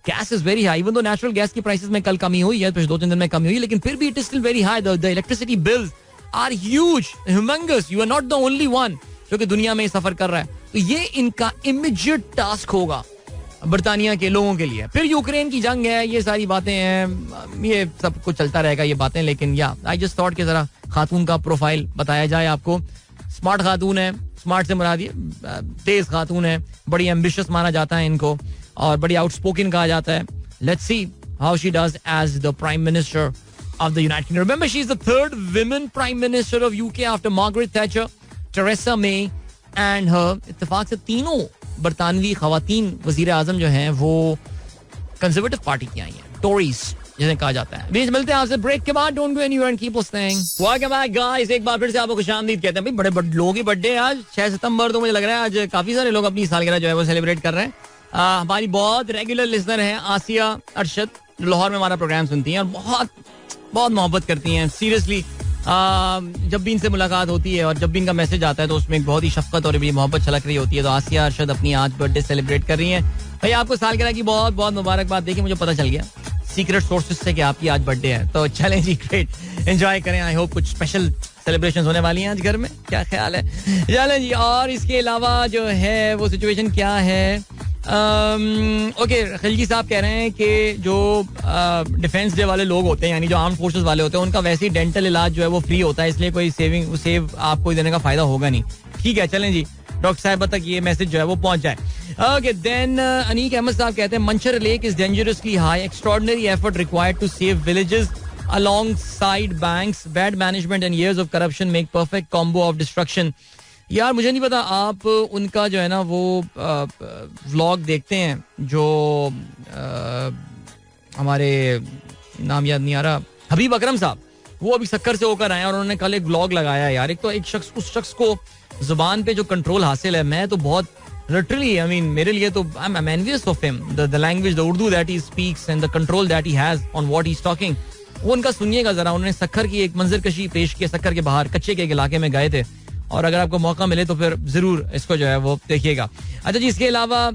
Gas is very high. Even though natural gas की प्राइसेस में कल कमी हुई है, पिछले 2-3 दिन में कमी हुई, लेकिन फिर भी it is still very high. The electricity bills are huge, humongous. You are not the only one जो कि दुनिया में सफर कर रहा है. तो ये इनका इमीडिएट टास्क होगा बर्तानिया के लोगों के लिए. फिर यूक्रेन की जंग है, ये सारी बातें हैं, ये सब कुछ चलता रहेगा ये बातें. लेकिन या आई जस्ट थॉट कि जरा खातून का प्रोफाइल बताया जाए आपको. स्मार्ट खातून है, स्मार्ट से मुराद तेज खातून है, बड़ी एम्बिशियस माना जाता है इनको और बड़ी आउटस्पोकन कहा जाता है. Let's see how she does as the prime minister of the United Kingdom. Remember she is the 3rd women prime minister of UK after Margaret Thatcher, Theresa May and her. इत्तेफाक से तीनों बरतानवी खवातीन वजीर आजम जो हैं वो कंजर्वेटिव पार्टी की आई हैं, टोरीज जिन्हें कहा जाता है. बीच मिलते हैं आपसे ब्रेक के बाद. Don't go anywhere and keep listening. Welcome back guys. एक बार फिर से आपको खुशामदीद कहते हैं. भाई बड़े बड़े लोगों की बर्थडे आज 6 सितंबर, तो मुझे लग रहा है आज काफी सारे लोग अपनी सालगिरह जो है वो सेलिब्रेट कर रहे हैं. हमारी बहुत रेगुलर लिसनर हैं आसिया अरशद, लाहौर में हमारा प्रोग्राम सुनती हैं और बहुत बहुत मोहब्बत करती हैं सीरियसली. जब भी इनसे मुलाकात होती है और जब भी इनका मैसेज आता है तो उसमें एक बहुत ही शफकत और भी मोहब्बत छलक रही होती है. तो आसिया अरशद अपनी आज बर्थडे सेलिब्रेट कर रही हैं. भाई आपको सालगिरह की बहुत बहुत मुबारकबाद. देखिए मुझे पता चल गया सीक्रेट सोर्सेज से कि आपकी आज बर्थडे है. तो चलें जी, ग्रेट, एंजॉय करें. आई होप कुछ स्पेशल सेलिब्रेशन होने वाली हैं आज घर में. क्या ख्याल है? चलें जी. और इसके अलावा जो है वो सिचुएशन क्या है? ओके, खिलजी साहब कह रहे हैं कि जो डिफेंस डे वाले लोग होते हैं यानी जो आर्म फोर्सेस वाले होते हैं उनका वैसे ही डेंटल इलाज जो है वो फ्री होता है, इसलिए कोई सेव आपको देने का फायदा होगा नहीं. ठीक है, चलें जी, डॉक्टर साहब तक ये मैसेज जो है वो पहुंच जाए. ओके देन अनीक अहमद साहब कहते हैं Manchar lake is dangerously high, extraordinary effort required to save villages alongside banks, bad management and years of corruption make perfect combo of destruction. यार मुझे नहीं पता आप उनका जो है ना वो व्लॉग देखते हैं जो हमारे नाम याद नहीं आ रहा, हबीब अकरम साहब, वो अभी सक्कर से होकर आए और उन्होंने कल एक व्लॉग लगाया. यार एक तो एक शख्स, उस शख्स को जुबान पे जो कंट्रोल हासिल है, मैं तो बहुत लिटरली आई मीन मेरे लिए तो I am envious of him. The language, the Urdu that he speaks and the control that he has on what he is talking, वो उनका सुनिएगा जरा. उन्होंने सक्खर की एक मंजर कशी पेश की. सक्खर के बाहर कच्चे के एक इलाके में गए थे और अगर आपको मौका मिले तो फिर जरूर इसको जो है वो देखिएगा. अच्छा जी, इसके अलावा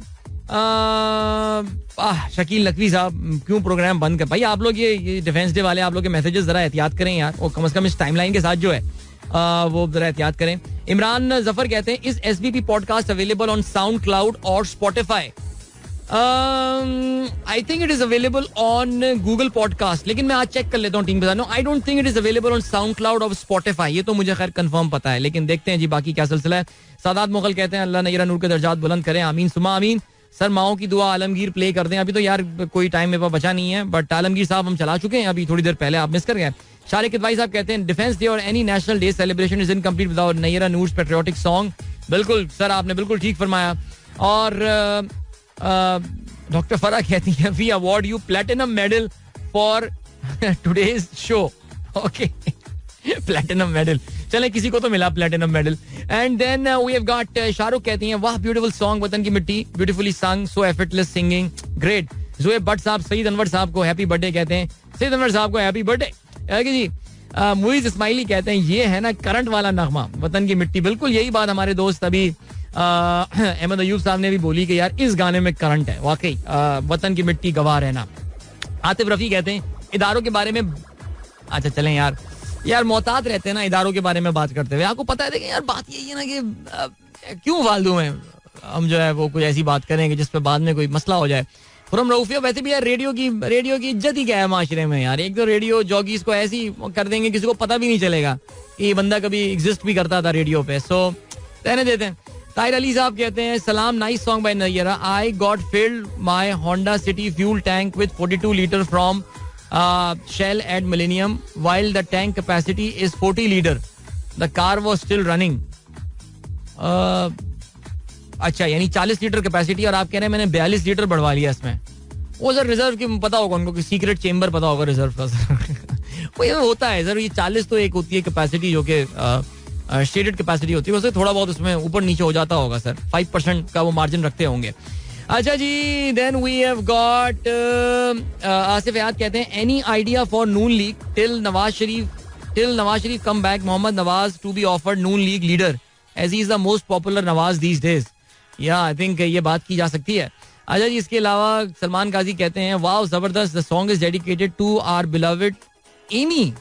शकील नकवी साहब क्यों प्रोग्राम बंद कर भाई. आप लोग ये डिफेंस डे वाले आप लोग के मैसेजेस जरा एहतियात करें यार, वो कम से कम इस टाइमलाइन के साथ जो है वो जरा एहतियात करें. इमरान जफर कहते हैं is SBP podcast available on SoundCloud और Spotify? I think it is available on Google podcast, लेकिन मैं आज चेक कर लेता हूँ टीम के साथ. No, I don't think it is available on SoundCloud और स्पॉटिफाई. ये तो मुझे खैर कंफर्म पता है, लेकिन देखते हैं जी बाकी क्या सिलसिला है. सादात मुगल कहते हैं अल्लाह नयरा नूर के दर्जात बुलंद करें, आमीन सुमा आमीन. सर माओ की दुआ आलमगीर प्ले कर दें. अभी तो यार कोई टाइम मेरे पास बचा नहीं है, बट आलमगीर साहब हम चला चुके हैं अभी थोड़ी देर पहले, आप मिस कर गए. शारिक इतवाई साहब कहते हैं डिफेंस डे और any national day celebration is incomplete without Nayyara Noor's patriotic song. बिल्कुल सर, आपने बिल्कुल ठीक फरमाया. और डॉक्टर फरा कहती है we award you platinum medal for today's show. Okay, platinum medal, चले किसी को तो मिला platinum medal. And then we have got Shahrukh कहती हैं वाह ब्यूटीफुल सॉन्ग वतन की मिट्टी, beautifully sung, so effortless singing, great. Zoheb Bhatt साहब सईद अनवर साहब को हैप्पी बर्थडे कहते हैं. सईद अनवर साहब को हैप्पी बर्थडे जी. मुइज इस्माइली कहते हैं ये है ना करंट वाला नगमा वतन की मिट्टी. बिल्कुल यही बात हमारे दोस्त अभी अहमद अयूब साहब ने भी बोली कि यार इस गाने में करंट है वाकई. वतन की मिट्टी गवाह रहना. आतिफ रफी कहते हैं इदारों के बारे में, अच्छा चलें यार मोहतात रहते हैं ना इदारों के बारे में बात करते हुए. आपको पता है देखिए यार बात यही है ना कि क्यों फालतू में हम जो है वो कोई ऐसी बात करेंगे जिस पे बाद में कोई मसला हो जाए. खुरम रऊफिया वैसे भी यार रेडियो की इज्जत ही क्या है माशरे में यार. एक तो रेडियो जॉगीज को ऐसी कर देंगे किसी को पता भी नहीं चलेगा कि ये बंदा कभी एग्जिस्ट भी करता था रेडियो पे. सो रहने देते हैं. ताहिर अली साहब कहते हैं सलाम, nice song by Nayyara. I got filled my Honda City fuel tank with 42 litre from Shell at Millennium while the tank capacity is 40 liter. The car was still running. अच्छा यानी 40 लीटर कैपेसिटी और आप कह रहे हैं मैंने 42 लीटर बढ़वा लिया इसमें. वो सर रिजर्व की पता होगा उनको कि सीक्रेट चेंबर पता होगा रिजर्व का सर. वो ये होता है सर. ये 40 तो एक होती है कैपेसिटी जो कि स्टेटेड कैपेसिटी होती है, उससे थोड़ा बहुत उसमें ऊपर नीचे हो जाता होगा सर. 5% का वो मार्जिन रखते होंगे. अच्छा जी, then we have got Asif Yaad कहते हैं any idea for Noon league till Nawaz Sharif come back Mohammad Nawaz to be offered Noon league leader as he is the most popular Nawaz these days. Yeah I think ये बात की जा सकती है. अच्छा जी, इसके अलावा सलमान गाजी कहते हैं वाओ जबरदस्त, the song is dedicated to our beloved Amy.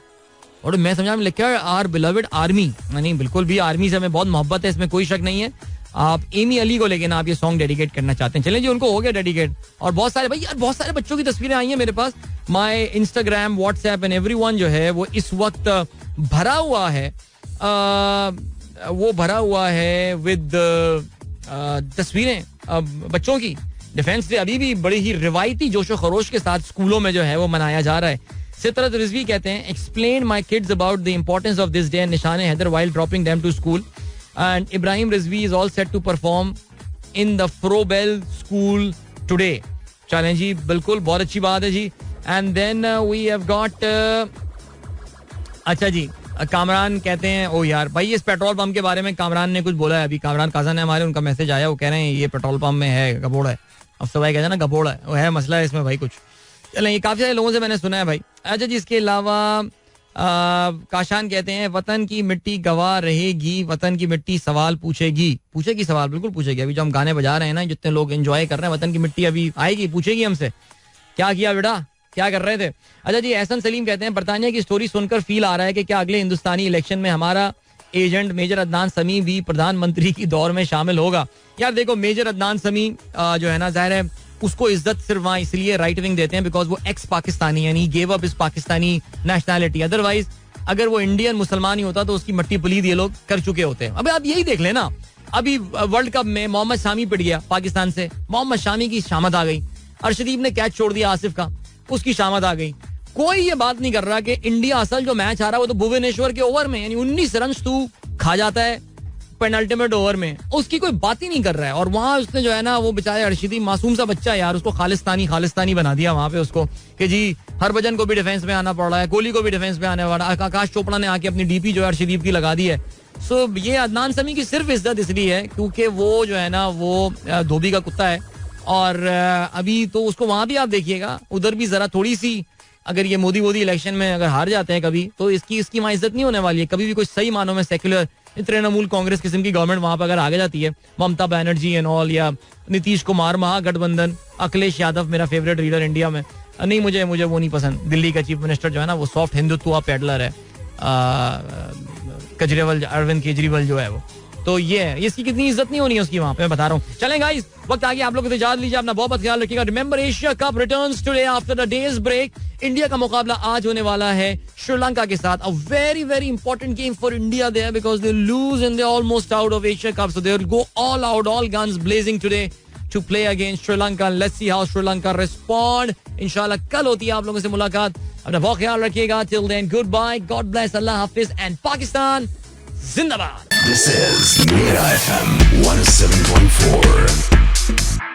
और मैं समझा में लिखा है आवर बिलवड आर्मी. नहीं बिल्कुल भी आर्मी से हमें बहुत मोहब्बत है, इसमें कोई शक नहीं है. आप एमी अली को लेकिन आप ये सॉन्ग डेडिकेट करना चाहते हैं, चलें जी उनको हो गया डेडिकेट. और बहुत सारे भाई यार बहुत सारे बच्चों की तस्वीरें आई हैं मेरे पास. My Instagram, WhatsApp and everyone जो है वो इस वक्त भरा हुआ है, वो भरा हुआ है विद तस्वीरें बच्चों की. डिफेंस डे अभी भी बड़ी ही रिवायती जोशो खरोश के साथ स्कूलों में जो है वो मनाया जा रहा है. सितरत रिजवी कहते हैं explain my kids about the importance of this day and Nishan Haider while dropping them to school. And Ibrahim Rizvi is all set to perform in the Frobel school today. चलें जी, बिल्कुल बहुत अच्छी बात है जी. And then we have got अच्छा जी, कामरान कहते हैं ओ यार भाई इस पेट्रोल पंप के बारे में कामरान ने कुछ बोला है. अभी कामरान काजा ने हमारे उनका मैसेज आया, वो कह रहे हैं ये पेट्रोल पंप में है गबोड़ा है. अब सब कहते हैं ना गबोड़ा है, वो है मसला है इसमें भाई कुछ. चलें, ये काफी सारे लोगों से मैंने सुना है भाई. अच्छा जी, इसके अलावा काशान कहते हैं वतन की मिट्टी गवाह रहेगी, वतन की मिट्टी सवाल पूछेगी सवाल, बिल्कुल पूछेगी. अभी जो हम गाने बजा रहे हैं ना, जितने लोग एंजॉय कर रहे हैं, वतन की मिट्टी अभी आएगी, पूछेगी हमसे क्या किया बेटा, क्या कर रहे थे. अच्छा जी, एहसन सलीम कहते हैं बरतानिया की स्टोरी सुनकर फील आ रहा है कि क्या अगले हिंदुस्तानी इलेक्शन में हमारा एजेंट मेजर अदनान समी भी प्रधानमंत्री की दौर में शामिल होगा. यार देखो, मेजर अदनान समी जो है ना, जाहिर है उसको इज्जत सिर्फ वहाँ इसलिए राइट विंग देते हैं बिकॉज वो एक्स पाकिस्तानी, यानी गेव अप इस पाकिस्तानी नेशनैलिटी. अदरवाइज अगर वो इंडियन मुसलमान ही होता तो उसकी मट्टी पुलीद ये लोग कर चुके होते हैं. अबे आप यही देख लेना, अभी वर्ल्ड कप में मोहम्मद शामी पिट गया पाकिस्तान से, मोहम्मद शामी की शामत आ गई. अर्शदीप ने कैच छोड़ दिया आसिफ का, उसकी शामत आ गई. कोई ये बात नहीं कर रहा कि इंडिया असल जो मैच आ रहा है वो तो भुवनेश्वर के ओवर में, यानी 19 रन तू खा जाता है पेनल्टीमेट ओवर में, उसकी कोई बात ही नहीं कर रहा है. और वहां उसने जो है ना, वो बेचारे अर्शदीप मासूम सा बच्चा यार, उसको खालिस्तानी बना दिया वहां पे उसको, कि जी हरभजन को भी डिफेंस में आना पड़ रहा है, कोहली को भी डिफेंस में आने पड़ा. आकाश चोपड़ा ने आके अपनी डीपी जो है अर्शदीप की लगा दी है. सो ये अदनान समी की सिर्फ इज्जत इसलिए है क्योंकि वो जो है ना, वो धोबी का कुत्ता है. और अभी तो उसको वहां भी आप देखिएगा, उधर भी जरा थोड़ी सी, अगर ये मोदी इलेक्शन में अगर हार जाते हैं कभी, तो इसकी वहां इज्जत नहीं होने वाली है कभी भी. कोई सही मानों में सेक्युलर तृणमूल कांग्रेस किस्म की गवर्नमेंट वहां पर अगर आगे जाती है, ममता बनर्जी एंड ऑल, या नीतीश कुमार महागठबंधन, अखिलेश यादव मेरा फेवरेट लीडर इंडिया में, नहीं मुझे वो नहीं पसंद. दिल्ली का चीफ मिनिस्टर जो है ना, वो सॉफ्ट हिंदुत्व पेडलर है, केजरीवाल, अरविंद केजरीवाल जो है वो. तो ये है, इसकी कितनी इज्जत नहीं होनी है उसकी वहां पे, मैं बता रहा हूँ. चलें गाइस, वक्त आ गया, आप लोग को इजाजत लीजिए, अपना बहुत ख्याल रखिएगा. Remember, Asia Cup returns today after the days break. India का मुकाबला आज होने वाला है श्रीलंका के साथ. A very very important game for India there because they lose and they almost out of Asia Cup, so they will go all out, all guns blazing today to play against Sri Lanka. Let's see how Sri Lanka respond. इंशाल्लाह कल होती है आप लोगों से मुलाकात. अपना बहुत ख्याल रखिएगा. Till then, goodbye, God bless, Allah Hafiz, and Pakistan जिंदाबाद. This is Mira FM 107.4.